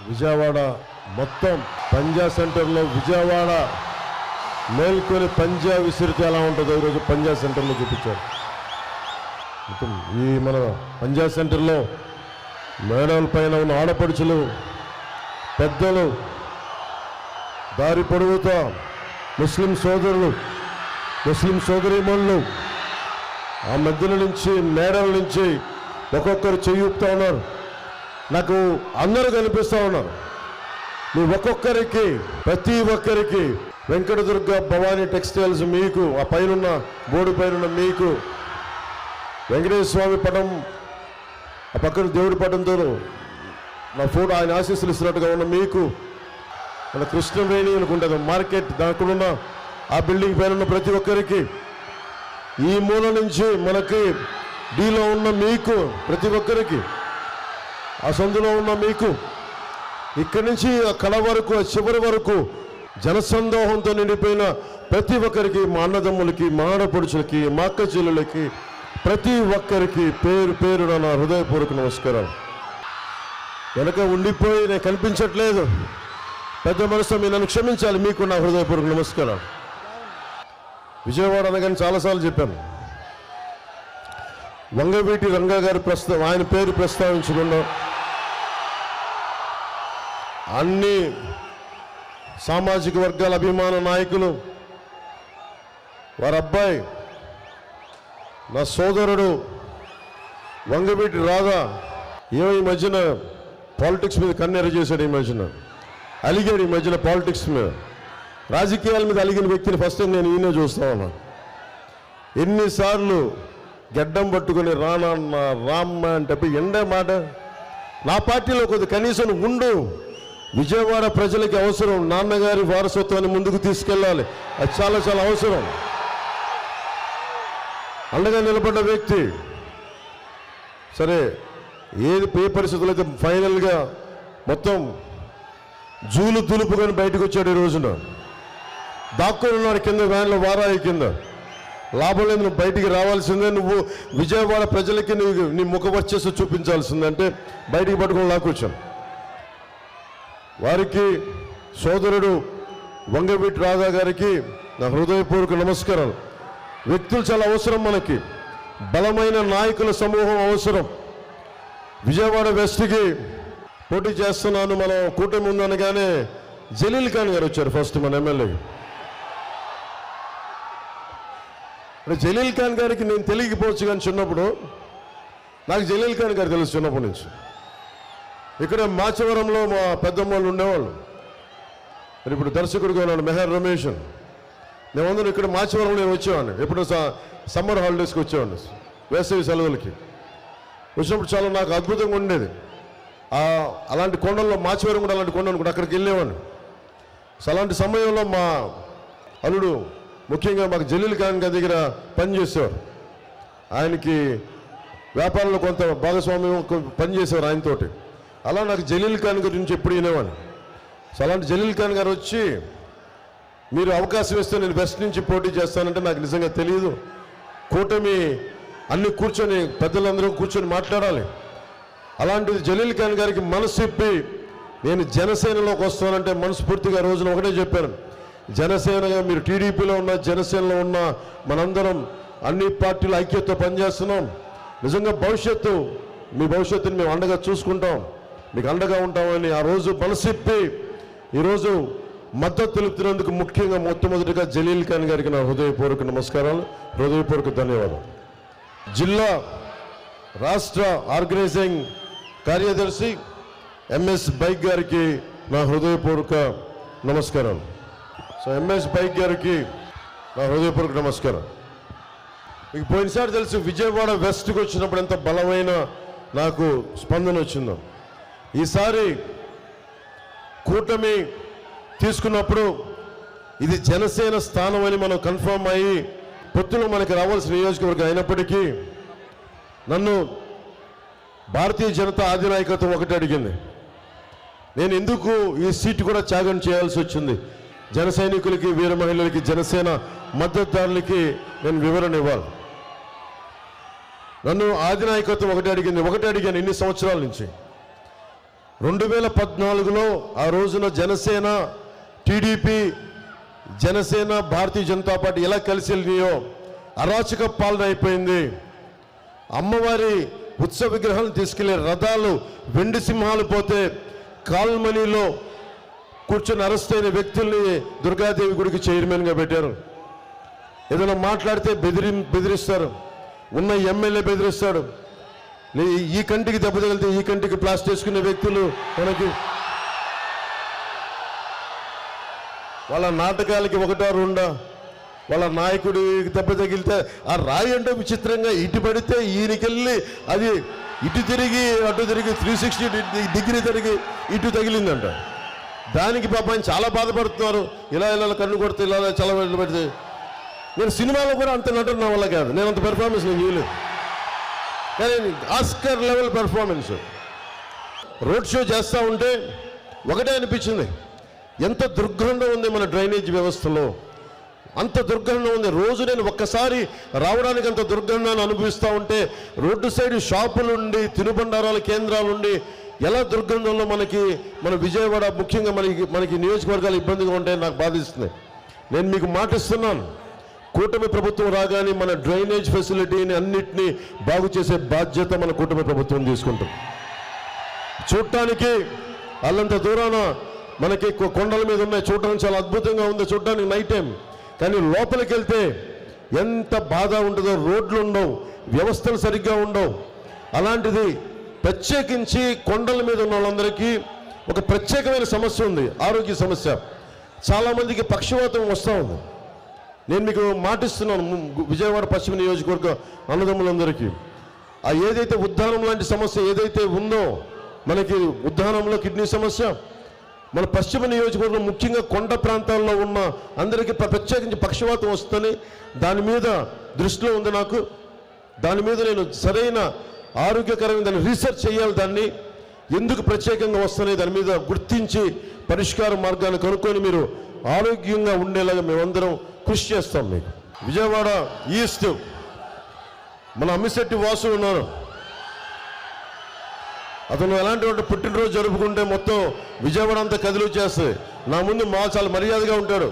విజయవాడ మొత్తం పంజా సెంటర్లో విజయవాడ మేల్కొని పంజా విసిరితే ఎలా ఉంటుందో ఈరోజు పంజా సెంటర్లో చూపించారు. మొత్తం ఈ మన పంజా సెంటర్లో మేడల పైన ఉన్న ఆడపడుచులు, పెద్దలు, దారి పొడవుతో ముస్లిం సోదరులు, ముస్లిం సోదరీమణులు ఆ మధ్యల నుంచి మేడల నుంచి ఒక్కొక్కరు చెయ్యూపుతూ ఉన్నారు. నాకు అందరూ కనిపిస్తూ ఉన్నారు. మీ ఒక్కొక్కరికి, ప్రతి ఒక్కరికి వెంకటదుర్గ భవానీ టెక్స్టైల్స్ మీకు, ఆ పైన బోర్డు పైన మీకు వెంకటేశ్వర స్వామి పటం, ఆ పక్కన దేవుడి పటంతో నా ఫోటో ఆయన ఆశీస్సులు ఇస్తున్నట్టుగా ఉన్న మీకు, మన కృష్ణవేణి అనుకుంటుంది మార్కెట్ దానికున్న ఆ బిల్డింగ్ పైన ఉన్న ప్రతి ఒక్కరికి, ఈ మూల నుంచి మనకి డీలో ఉన్న మీకు, ప్రతి ఒక్కరికి, ఆ సందులో ఉన్న మీకు, ఇక్కడి నుంచి ఆ కళ వరకు, ఆ చివరి వరకు జనసందోహంతో నిండిపోయిన ప్రతి ఒక్కరికి, మా అన్నదమ్ములకి, మా ఆడపడుచులకి, మా అక్క చెల్లెలకి, ప్రతి ఒక్కరికి పేరు పేరున నా హృదయపూర్వక నమస్కారం. వెనక ఉండిపోయి నేను కనిపించట్లేదు, పెద్ద మనసు మీరు నన్ను క్షమించాలి. మీకు నా హృదయపూర్వక నమస్కారం. విజయవాడ అనగానే చాలాసార్లు చెప్పాను. వంగవీటి రంగా గారి ఆయన పేరు ప్రస్తావించకుండా అన్ని సామాజిక వర్గాల అభిమాన నాయకులు, వారి అబ్బాయి నా సోదరుడు వంగవీటి రాధా ఏమో ఈ మధ్యన పాలిటిక్స్ మీద కన్నెర చేశాడు. ఈ మధ్యన అలిగాడు, ఈ మధ్యన పాలిటిక్స్ మీద, రాజకీయాల మీద అలిగిన వ్యక్తిని ఫస్ట్ టైం నేను ఈయన చూస్తా ఉన్నా. ఎన్నిసార్లు గడ్డం పట్టుకుని రానన్న రామ్మ అంటే ఎండే మాట. నా పార్టీలో కొద్ది కనీసం ఉండు, విజయవాడ ప్రజలకి అవసరం, నాన్నగారి వారసత్వాన్ని ముందుకు తీసుకెళ్ళాలి, అది చాలా చాలా అవసరం. అండగా నిలబడ్డ వ్యక్తి. సరే, ఏ పరిస్థితులు అయితే ఫైనల్గా మొత్తం జూలు దులుపుకొని బయటకు వచ్చాడు. ఈ రోజున దాక్కుని ఉన్నాడు కింద వ్యాన్లో, వారాయి కింద. లాభం లేదు, నువ్వు బయటికి రావాల్సిందే, నువ్వు విజయవాడ ప్రజలకి నువ్వు నీ ముఖ వర్చస్సు చూపించాల్సిందే అంటే బయటికి పట్టుకొని లాక్కొచ్చాను. వారికి సోదరుడు వంగవీటి రాధా గారికి నా హృదయపూర్వక నమస్కారాలు. వ్యక్తులు చాలా అవసరం మనకి, బలమైన నాయకుల సమూహం అవసరం. విజయవాడ వెస్ట్కి పోటీ చేస్తున్నాను, మనం కూటమి ఉందనగానే జలీల్ ఖాన్ గారు వచ్చారు ఫస్ట్ మన ఎమ్మెల్యేకి. జలీల్ ఖాన్ గారికి నేను తెలియకపోవచ్చు, కానీ చిన్నప్పుడు నాకు జలీల్ ఖాన్ గారు తెలుసు చిన్నప్పటి నుంచి. ఇక్కడ మాచవరంలో మా పెద్దమ్మలు ఉండేవాళ్ళు. మరి ఇప్పుడు దర్శకుడిగా ఉన్నాడు మెహర్ రమేష్. మేమందరం ఇక్కడ మాచవరంలో నేను వచ్చేవాడిని. ఎప్పుడు సమ్మర్ హాలిడేస్కి వచ్చేవాడిని, వేసవి సెలవులకి వచ్చినప్పుడు చాలా నాకు అద్భుతంగా ఉండేది. అలాంటి కొండల్లో, మాచవరం కూడా అలాంటి కొండ అనుకుంటే అక్కడికి వెళ్ళేవాడిని. అలాంటి సమయంలో మా అల్లుడు ముఖ్యంగా మాకు జలీల్ ఖాన్ గారి దగ్గర పనిచేసేవారు. ఆయనకి వ్యాపారంలో కొంత భాగస్వామ్యం పనిచేసేవారు ఆయనతోటి. అలా నాకు జలీల్ ఖాన్ గురించి ఎప్పుడు వినేవాడిని. అలాంటి జలీల్ ఖాన్ గారు వచ్చి, మీరు అవకాశం ఇస్తే నేను వెస్ట్ నుంచి పోటీ చేస్తానంటే నాకు నిజంగా తెలియదు. కూటమి అన్ని కూర్చొని, పెద్దలందరూ కూర్చొని మాట్లాడాలి. అలాంటిది జలీల్ ఖాన్ గారికి మనసు ఇప్పి నేను జనసేనలోకి వస్తానంటే మనస్ఫూర్తిగా రోజున ఒకటే చెప్పాను, జనసేనగా మీరు టీడీపీలో ఉన్న, జనసేనలో ఉన్న మనందరం అన్ని పార్టీలు ఐక్యతతో పనిచేస్తున్నాం. నిజంగా భవిష్యత్తు, మీ భవిష్యత్తుని మేము అండగా చూసుకుంటాం, మీకు అండగా ఉంటామని ఆ రోజు మనసిప్పి ఈరోజు మద్దతు తెలుపుతున్నందుకు ముఖ్యంగా మొట్టమొదటిగా జలీల్ ఖాన్ గారికి నా హృదయపూర్వక నమస్కారాలు, హృదయపూర్వక ధన్యవాదాలు. జిల్లా రాష్ట్ర ఆర్గనైజింగ్ కార్యదర్శి ఎంఎస్ బైక్ గారికి నా హృదయపూర్వక నమస్కారాలు. సో ఎంఎస్ బైక్ గారికి నా హృదయపూర్వక నమస్కారం. మీకు పోయినసారి తెలుసు విజయవాడ వెస్ట్కి వచ్చినప్పుడు ఎంత బలమైన నాకు స్పందన వచ్చిందో. ఈసారి కూటమి తీసుకున్నప్పుడు ఇది జనసేన స్థానం అని మనం కన్ఫర్మ్ అయ్యి పొత్తులో మనకి రావాల్సిన నియోజకవర్గం అయినప్పటికీ నన్ను భారతీయ జనతా అధినాయకత్వం ఒకటి అడిగింది, నేను ఎందుకు ఈ సీటు కూడా త్యాగం చేయాల్సి వచ్చింది, జన సైనికులకి, వీర మహిళలకి, జనసేన మద్దతుదారులకి నేను వివరణ ఇవ్వాలి. నన్ను అధినాయకత్వం ఒకటి అడిగాను ఇన్ని సంవత్సరాల నుంచి, 2014లో ఆ రోజున జనసేన, టీడీపీ, జనసేన, భారతీయ జనతా పార్టీ ఎలా కలిసి వెళ్ళినాయో అరాచక పాలన అయిపోయింది. అమ్మవారి ఉత్సవ విగ్రహాలను తీసుకెళ్లే రథాలు వెండి సింహాలు పోతే కాల్మనీలో కూర్చొని అరెస్ట్ అయిన వ్యక్తుల్ని దుర్గాదేవి గుడికి చైర్మన్గా పెట్టారు. ఏదైనా మాట్లాడితే బెదిరిస్తారు. ఉన్న ఎమ్మెల్యే బెదిరిస్తాడు. ఈ కంటికి దెబ్బ తగిలితే ఈ కంటికి ప్లాస్టర్ వేసుకునే వ్యక్తులు మనకి వాళ్ళ నాటకాలకి ఒకటో రెండో, వాళ్ళ నాయకుడి దెబ్బ తగిలితే ఆ రాయి అంటే విచిత్రంగా ఇటు పడితే ఈయనకెళ్ళి అది ఇటు తిరిగి అటు తిరిగి 360 డిగ్రీ తిరిగి ఇటు తగిలిందంట. దానికి పాపం చాలా బాధపడుతున్నారు. ఇలా కన్ను కొడితే ఇలా చాలా పెడితే. నేను సినిమాలో కూడా అంత నటన నా వల్ల కాదు, నేను అంత పెర్ఫార్మెన్స్ నేను చేయలేదు. కానీ Oscar level performance. Road show చేస్తూ ఉంటే ఒకటే అనిపించింది, ఎంత దుర్గంధం ఉంది మన డ్రైనేజ్ వ్యవస్థలో, అంత దుర్గంధం ఉంది. రోజు నేను ఒక్కసారి రావడానికి అంత దుర్గంధాన్ని అనుభవిస్తూ ఉంటే రోడ్డు సైడ్ షాపులుండి, తినుబండారాల కేంద్రాలుండి ఎలా దుర్గంధంలో మన విజయవాడ ముఖ్యంగా మనకి నియోజకవర్గాలు ఇబ్బందిగా ఉంటాయని నాకు బాధిస్తుంది. నేను మీకు మాటిస్తున్నాను, కూటమి ప్రభుత్వం రాగానే మన డ్రైనేజ్ ఫెసిలిటీని అన్నిటినీ బాగు చేసే బాధ్యత మన కూటమి ప్రభుత్వం తీసుకుంటుంది. చూడటానికి అల్లంత దూరాన మనకి కొండల మీద ఉన్నాయి, చూడటానికి చాలా అద్భుతంగా ఉంది చూడటానికి నైట్ టైం. కానీ లోపలికి వెళ్తే ఎంత బాధ ఉంటుందో, రోడ్లు ఉండవు, వ్యవస్థలు సరిగ్గా ఉండవు. అలాంటిది ప్రత్యేకించి కొండల మీద ఉన్న వాళ్ళందరికీ ఒక ప్రత్యేకమైన సమస్య ఉంది, ఆరోగ్య సమస్య. చాలామందికి పక్షవాతం వస్తూ ఉంది. నేను మీకు మాటిస్తున్నాను, విజయవాడ పశ్చిమ నియోజకవర్గ అన్నదమ్ములందరికీ ఏదైతే ఉద్దానం లాంటి సమస్య ఏదైతే ఉందో, మనకి ఉద్దానంలో కిడ్నీ సమస్య, మన పశ్చిమ నియోజకవర్గం ముఖ్యంగా కొండ ప్రాంతాల్లో ఉన్న అందరికీ ప్రత్యేకించి పక్షవాతం వస్తుందని దాని మీద దృష్టిలో ఉంది నాకు. దాని మీద నేను సరైన ఆరోగ్యకరమైన దాన్ని రీసెర్చ్ చేయాలి. దాన్ని ఎందుకు ప్రత్యేకంగా వస్తున్నాయి దాని మీద గుర్తించి పరిష్కార మార్గాన్ని కనుక్కొని మీరు ఆరోగ్యంగా ఉండేలాగా మేమందరం కృషి చేస్తాం. మీకు విజయవాడ ఈస్ట్ మన అమ్మిశెట్టి వాసు ఉన్నారు. అతను ఎలాంటి పుట్టినరోజు జరుపుకుంటే మొత్తం విజయవాడ అంతా కదిలి వచ్చేస్తుంది. నా ముందు చాలా మర్యాదగా ఉంటాడు,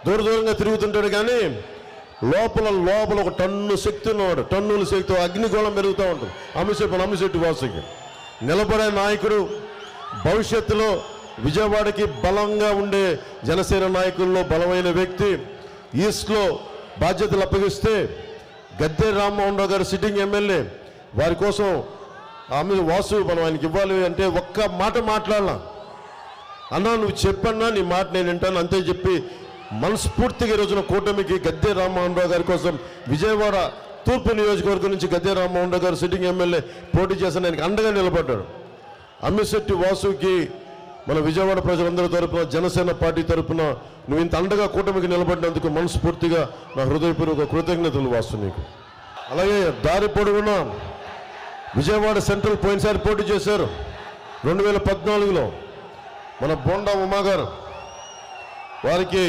దూరంగా తిరుగుతుంటాడు. కానీ లోపల ఒక టన్ను శక్తి ఉన్నవాడు, టన్నుల శక్తి, అగ్నిగోళం పెరుగుతూ ఉంటుంది. అమ్మిశెట్టి వాసుకి నిలబడే నాయకుడు. భవిష్యత్తులో విజయవాడకి బలంగా ఉండే జనసేన నాయకుల్లో బలమైన వ్యక్తి. ఈస్ట్లో బాధ్యతలు అప్పగిస్తే గద్దె రామ్మోహన్ రావు గారు సిట్టింగ్ ఎమ్మెల్యే, వారి కోసం వాసు మనం ఆయనకి ఇవ్వాలి అంటే ఒక్క మాట మాట్లాడాల. అన్నా నువ్వు చెప్పన్నా నీ మాట నేను వింటాను అంతే చెప్పి మనస్ఫూర్తిగా ఈ రోజున కూటమికి గద్దె రామ్మోహన్ రావు గారి కోసం విజయవాడ తూర్పు నియోజకవర్గం నుంచి గద్దె రామ్మోహన్ రావు గారు సిట్టింగ్ ఎమ్మెల్యే పోటీ చేసిన ఆయనకి అండగా నిలబడ్డాడు. అమ్మిశెట్టి వాసుకి మన విజయవాడ ప్రజలందరి తరపున, జనసేన పార్టీ తరపున నువ్వు ఇంత అండగా కూటమికి నిలబడినందుకు మనస్ఫూర్తిగా నా హృదయపూర్వక కృతజ్ఞతలు వాసు నీకు. అలాగే దారి పొడవునా విజయవాడ సెంట్రల్ పోయినసారి పోటీ చేశారు 2014లో మన బోండా ఉమా గారు, వారికి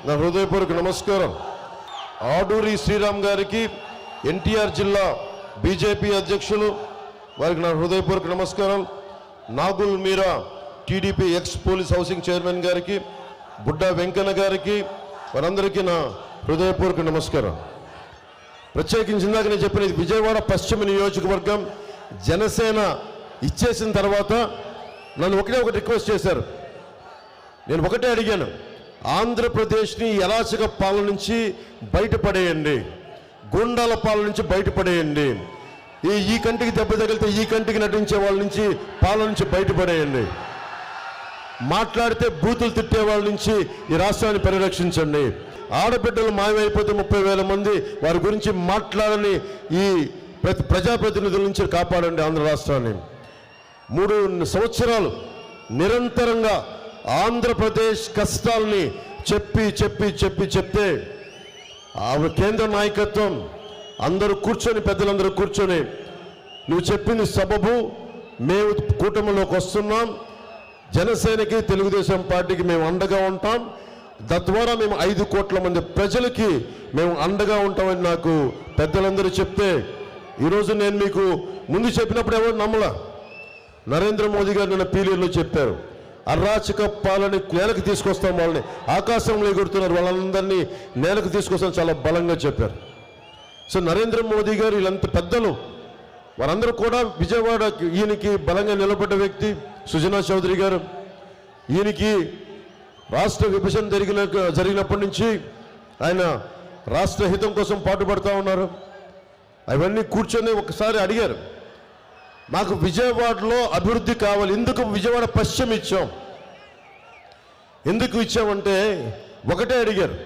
నా హృదయపూర్వక నమస్కారం. ఆడూరి శ్రీరామ్ గారికి ఎన్టీఆర్ జిల్లా బీజేపీ అధ్యక్షులు, వారికి నా హృదయపూర్వక నమస్కారం. Nagul Meera TDP ex police housing chairman గారికి, బుడ్డా వెంకన్న గారికి, వారందరికీ నా హృదయపూర్వక నమస్కారం. ప్రత్యేకించి ఇందాక నేను చెప్పిన విజయవాడ పశ్చిమ నియోజకవర్గం జనసేన ఇచ్చేసిన తర్వాత నన్ను ఒకటి రిక్వెస్ట్ చేశారు. నేను ఒకటే అడిగాను, ఆంధ్రప్రదేశ్ని అరాచక పాలన నుంచి బయటపడేయండి, గూండాల పాలన నుంచి బయటపడేయండి, ఈ కంటికి దెబ్బ తగిలితే ఈ కంటికి నటించే వాళ్ళ నుంచి పాలన నుంచి బయటపడేయండి, మాట్లాడితే బూతులు తిట్టే వాళ్ళ నుంచి ఈ రాష్ట్రాన్ని పరిరక్షించండి, ఆడబిడ్డలు మాయమైపోతే 30,000 మంది వారి గురించి మాట్లాడని ఈ ప్రజాప్రతినిధుల నుంచి కాపాడండి ఆంధ్ర రాష్ట్రాన్ని. 3 సంవత్సరాలు నిరంతరంగా ఆంధ్రప్రదేశ్ కష్టాలని చెప్తే కేంద్ర నాయకత్వం అందరూ కూర్చొని, పెద్దలందరూ కూర్చొని నువ్వు చెప్పింది సబబు, మేము కూటమిలోకి వస్తున్నాం, జనసేనకి తెలుగుదేశం పార్టీకి మేము అండగా ఉంటాం, తద్వారా మేము 5 కోట్ల మంది ప్రజలకి మేము అండగా ఉంటామని నాకు పెద్దలందరూ చెప్తే ఈరోజు నేను మీకు ముందు చెప్పినప్పుడు ఎవరు నమ్మలా. నరేంద్ర మోదీ గారు నిన్న పీలేరులో చెప్పారు, అరాచక పాలన నేలకు తీసుకొస్తాం, వాళ్ళని ఆకాశంలో ఎగురుతున్నారు, వాళ్ళందరినీ నేలకు తీసుకొస్తాం చాలా బలంగా చెప్పారు. సో నరేంద్ర మోదీ గారు వీళ్ళంత పెద్దలు వారందరూ కూడా విజయవాడ ఈయనకి బలంగా నిలబడ్డ వ్యక్తి సుజనా చౌదరి గారు. ఈయనకి రాష్ట్ర విభజన జరిగినప్పటి నుంచి ఆయన రాష్ట్ర హితం కోసం పాటుపడుతూ ఉన్నారు. అవన్నీ కూర్చొని ఒకసారి అడిగారు, మాకు విజయవాడలో అభివృద్ధి కావాలి, ఎందుకు విజయవాడ పశ్చిమ ఇచ్చాం, ఎందుకు ఇచ్చామంటే ఒకటే అడిగారు,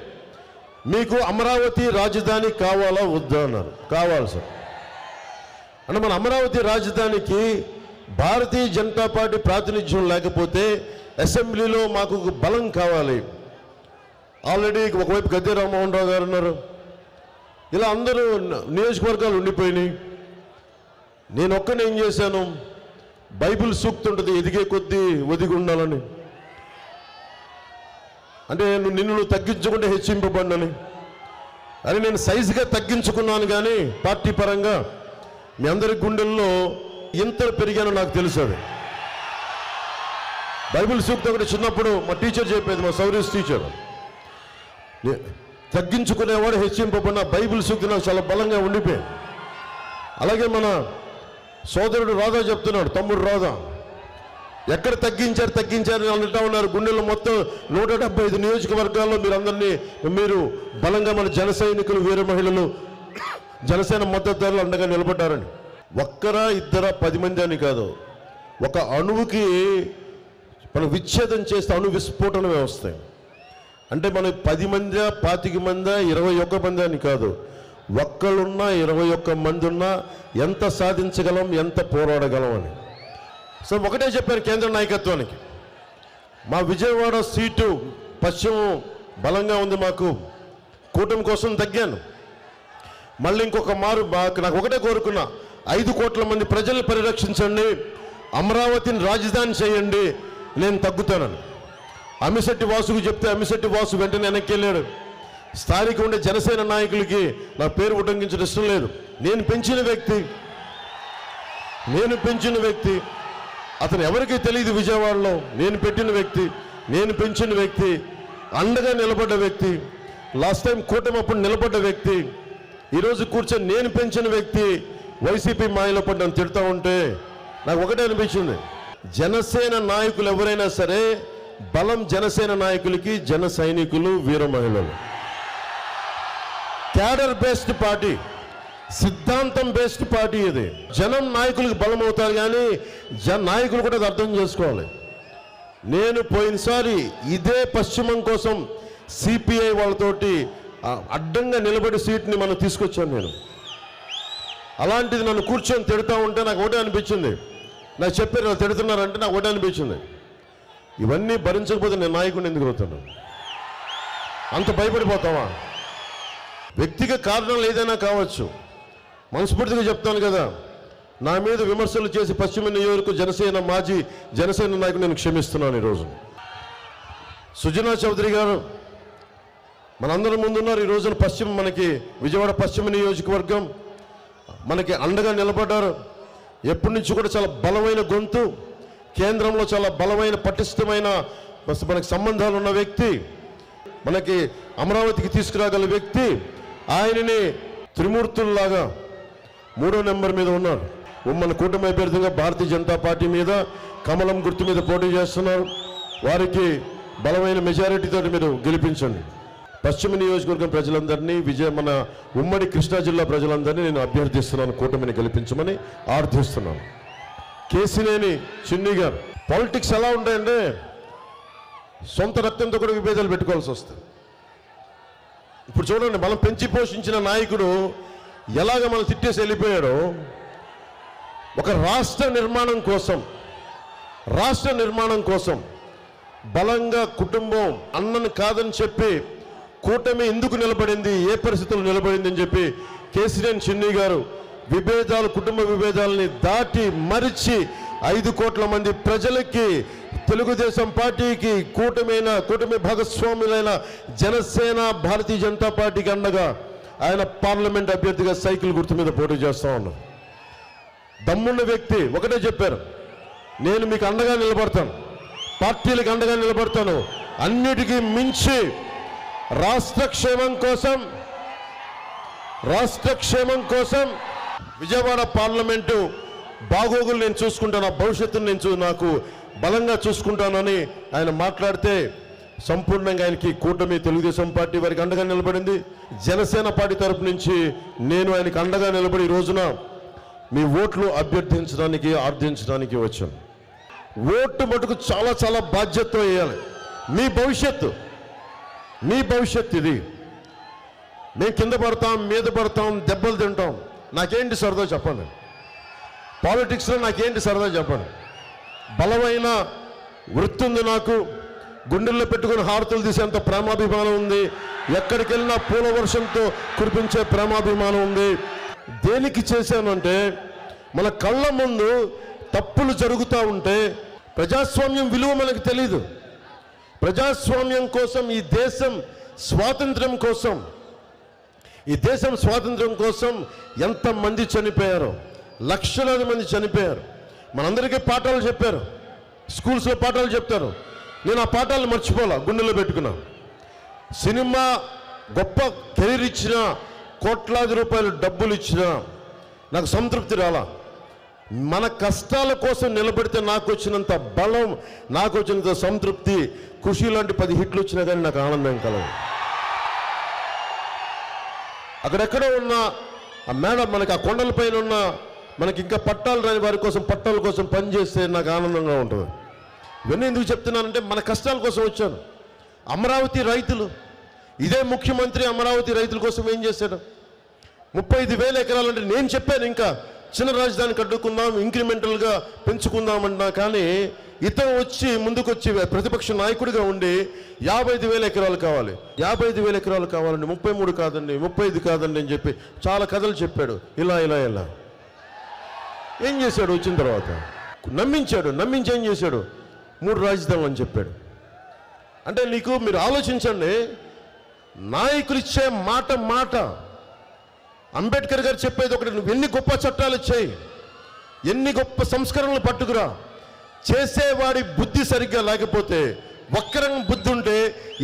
మీకు అమరావతి రాజధాని కావాలా వద్దా అన్నారు. కావాలి సార్ అంటే మన అమరావతి రాజధానికి భారతీయ జనతా పార్టీ ప్రాతినిధ్యం లేకపోతే అసెంబ్లీలో మాకు బలం కావాలి. ఆల్రెడీ ఒకవైపు గద్దె రామ్మోహన్ రావు గారు ఉన్నారు, ఇలా అందరూ నియోజకవర్గాలు ఉండిపోయినాయి. నేను ఒక్కనే ఏం చేశాను, బైబిల్ సూక్తుంటుంది ఎదిగే కొద్దీ ఒదిగి ఉండాలని, అంటే నిన్ను తగ్గించుకుంటే హెచ్చింపబడినని అని నేను సైజుగా తగ్గించుకున్నాను. కానీ పార్టీ పరంగా మీ అందరి గుండెల్లో ఎంత పెరిగానో నాకు తెలుసు. అది బైబిల్ సూక్తం ఒకటి చిన్నప్పుడు మా టీచర్ చెప్పేది, మా సౌరీస్ టీచర్, తగ్గించుకునేవాడు హెచ్చింపబడిన బైబిల్ సూక్తి నాకు చాలా బలంగా ఉండిపోయింది. అలాగే మన సోదరుడు రాధా చెప్తున్నాడు, తమ్ముడు రాధా, ఎక్కడ తగ్గించారు అని అంటూ ఉన్నారు. గుండెల్లో మొత్తం 175 నియోజకవర్గాల్లో మీరు బలంగా మన జన సైనికులు, వీర మహిళలు, జనసేన మద్దతుదారులు అండగా నిలబడ్డారని. ఒక్కరా ఇద్దరా 10 మంది అని కాదు, ఒక అణువుకి మనం విచ్ఛేదం చేస్తే అణు విస్ఫోటనమే వస్తాయి. అంటే మనం 10 మంది 25 మంది 21 మంది అని కాదు, ఒక్కళ్ళున్నా 21 మంది ఉన్నా ఎంత సాధించగలం, ఎంత పోరాడగలం అని. సో ఒకటే చెప్పారు కేంద్ర నాయకత్వానికి, మా విజయవాడ సీటు పశ్చిమం బలంగా ఉంది, మాకు కూటమి కోసం తగ్గాను. మళ్ళీ ఇంకొక మారు నాకు ఒకటే కోరుకున్నా, 5 కోట్ల మంది ప్రజల్ని పరిరక్షించండి, అమరావతిని రాజధాని చేయండి, నేను తగ్గుతానని అమిశెట్టి వాసుకు చెప్తే అమిశెట్టి వాసు వెంటనే వెనక్కి వెళ్ళాడు. స్థానిక ఉండే జనసేన నాయకులకి నా పేరు ఉటంకించడం ఇష్టం లేదు. నేను పెంచిన వ్యక్తి అతను ఎవరికీ తెలియదు. విజయవాడలో నేను పెట్టిన వ్యక్తి, నేను పెంచిన వ్యక్తి, అండగా నిలబడ్డ వ్యక్తి, లాస్ట్ టైం కూటమి అప్పుడు నిలబడ్డ వ్యక్తి, ఈరోజు కూర్చొని నేను పెంచిన వ్యక్తి వైసీపీ మాయలో పడ్డాను తిడతా ఉంటే నాకు ఒకటే అనిపించింది, జనసేన నాయకులు ఎవరైనా సరే బలం జనసేన నాయకులకి జన సైనికులు, వీర మహిళలు. క్యాడర్ బేస్డ్ పార్టీ, సిద్ధాంతం బేస్డ్ పార్టీ ఇది. జనం నాయకులకు బలం అవుతారు, కానీ నాయకులు కూడా అర్థం చేసుకోవాలి. నేను పోయినసారి ఇదే పశ్చిమం కోసం సిపిఐ వాళ్ళతోటి అడ్డంగా నిలబడి సీట్ని మనం తీసుకొచ్చాను నేను. అలాంటిది నన్ను కూర్చొని తిడతా ఉంటే నాకు ఒకటే అనిపించింది, నాకు చెప్పారు తిడుతున్నారంటే నాకు ఒకటే అనిపించింది, ఇవన్నీ భరించకపోతే నేను నాయకుడిని ఎందుకు అవుతాను? అంత భయపడిపోతావా? వ్యక్తిగత కారణాలు ఏదైనా కావచ్చు, మనస్ఫూర్తిగా చెప్తాను కదా, నా మీద విమర్శలు చేసి పశ్చిమ నియోజకవర్గ మాజీ జనసేన నాయకుడు నేను క్షమిస్తున్నాను. ఈరోజు సుజనా చౌదరి గారు మనందరి ముందున్నారు. ఈ రోజున మనకి విజయవాడ పశ్చిమ నియోజకవర్గం మనకి అండగా నిలబడ్డారు. ఎప్పటి నుంచి కూడా చాలా బలమైన గొంతు, కేంద్రంలో చాలా బలమైన పటిష్టమైన మనకి సంబంధాలు ఉన్న వ్యక్తి, మనకి అమరావతికి తీసుకురాగల వ్యక్తి. ఆయనని త్రిమూర్తుల్లాగా 3వ నెంబర్ మీద ఉన్నారు. మన కూటమి అభ్యర్థిగా భారతీయ జనతా పార్టీ మీద కమలం గుర్తు మీద పోటీ చేస్తున్నారు. వారికి బలమైన మెజారిటీతో మీరు గెలిపించండి. పశ్చిమ నియోజకవర్గం ప్రజలందరినీ, మన ఉమ్మడి కృష్ణా జిల్లా ప్రజలందరినీ నేను అభ్యర్థిస్తున్నాను, కూటమిని గెలిపించమని ఆర్థిస్తున్నాను. కేసినేని చిన్ని గారు, పాలిటిక్స్ ఎలా ఉంటాయంటే సొంత రక్తంతో కూడా విభేదాలు పెట్టుకోవాల్సి వస్తుంది. ఇప్పుడు చూడండి, మనం పెంచి పోషించిన నాయకుడు ఎలాగ మనం తిట్టేసి వెళ్ళిపోయాడో, ఒక రాష్ట్ర నిర్మాణం కోసం బలంగా కుటుంబం అన్నను కాదని చెప్పి కూటమి ఎందుకు నిలబడింది, ఏ పరిస్థితులు నిలబడింది అని చెప్పి కేసినేని చిన్ని గారు కుటుంబ విభేదాలని దాటి మరిచి 5 కోట్ల మంది ప్రజలకి, తెలుగుదేశం పార్టీకి, కూటమి భాగస్వాములైన జనసేన, భారతీయ జనతా పార్టీకి అండగా ఆయన పార్లమెంట్ అభ్యర్థిగా సైకిల్ గుర్తు మీద పోటీ చేస్తా ఉన్నారు. దమ్మున్న వ్యక్తి. ఒకటే చెప్పారు, నేను మీకు అండగా నిలబడతాను, పార్టీలకు అండగా నిలబడతాను. అన్నిటికీ మించి రాష్ట్ర క్షేమం కోసం విజయవాడ పార్లమెంటు బాగోగులు నేను చూసుకుంటాను, ఆ భవిష్యత్తును నాకు బలంగా చూసుకుంటానని ఆయన మాట్లాడితే సంపూర్ణంగా ఆయనకి కూటమి తెలుగుదేశం పార్టీ వారికి అండగా నిలబడింది. జనసేన పార్టీ తరపు నుంచి నేను ఆయనకి అండగా నిలబడి ఈ రోజున మీ ఓట్లు ఆర్థించడానికి వచ్చాను. ఓటు మటుకు చాలా చాలా బాధ్యతతో వేయాలి. మీ భవిష్యత్తు ఇది. మేము కింద పడతాం, మీద పడతాం, దెబ్బలు తింటాం, నాకేంటి సరదా చెప్పండి. పాలిటిక్స్లో నాకేంటి సరదా చెప్పండి. బలమైన వృత్తి ఉంది, నాకు గుండెల్లో పెట్టుకుని హారతులు తీసేంత ప్రేమాభిమానం ఉంది, ఎక్కడికి వెళ్ళినా పూల వర్షంతో కురిపించే ప్రేమాభిమానం ఉంది. దేనికి చేశానంటే మన కళ్ళ ముందు తప్పులు జరుగుతూ ఉంటే ప్రజాస్వామ్యం విలువ మనకు తెలీదు. ప్రజాస్వామ్యం కోసం ఈ దేశం స్వాతంత్ర్యం కోసం ఎంతమంది చనిపోయారో, లక్షలాది మంది చనిపోయారు. మనందరికీ పాఠాలు చెప్పారు, స్కూల్స్లో పాఠాలు చెప్తారు. నేను ఆ పాఠాలను మర్చిపోలా, గుండెలో పెట్టుకున్నా. సినిమా గొప్ప కెరీర్ ఇచ్చినా, కోట్లాది రూపాయలు డబ్బులు ఇచ్చినా నాకు సంతృప్తి రాలా. మన కష్టాల కోసం నిలబడితే నాకు వచ్చినంత బలం, నాకు వచ్చినంత సంతృప్తి, ఖుషి లాంటి 10 హిట్లు వచ్చినా కానీ నాకు ఆనందం కలదు. అక్కడెక్కడో ఉన్న ఆ మేడం, మనకి ఆ కొండల పైన ఉన్న మనకి ఇంకా పట్టాలు రాని వారి కోసం, పట్టాల కోసం పనిచేస్తే నాకు ఆనందంగా ఉంటుంది. ఇవన్నీ ఎందుకు చెప్తున్నానంటే మన కష్టాల కోసం వచ్చాను. అమరావతి రైతులు, ఇదే ముఖ్యమంత్రి అమరావతి రైతుల కోసం ఏం చేశాడు? 35,000 ఎకరాలు అంటే నేను చెప్పాను, ఇంకా చిన్న రాజధాని కట్టుకుందాం, ఇంక్రిమెంటల్గా పెంచుకుందామన్నా, కానీ ఇతను ముందుకొచ్చి ప్రతిపక్ష నాయకుడిగా ఉండి 55,000 ఎకరాలు కావాలి, 55,000 ఎకరాలు కావాలండి, 33 కాదండి, 35 కాదండి అని చెప్పి చాలా కథలు చెప్పాడు. ఇలా ఏం చేశాడు? వచ్చిన తర్వాత నమ్మించి ఏం చేశాడు? 3 రాజధానులు అని చెప్పాడు. అంటే మీరు ఆలోచించండి, నాయకులు ఇచ్చే మాట. అంబేద్కర్ గారు చెప్పేది ఒకటి, నువ్వు ఎన్ని గొప్ప చట్టాలు ఇచ్చాయి, ఎన్ని గొప్ప సంస్కరణలు పట్టుకురా, చేసేవాడి బుద్ధి సరిగ్గా లేకపోతే, వక్రం బుద్ధి ఉంటే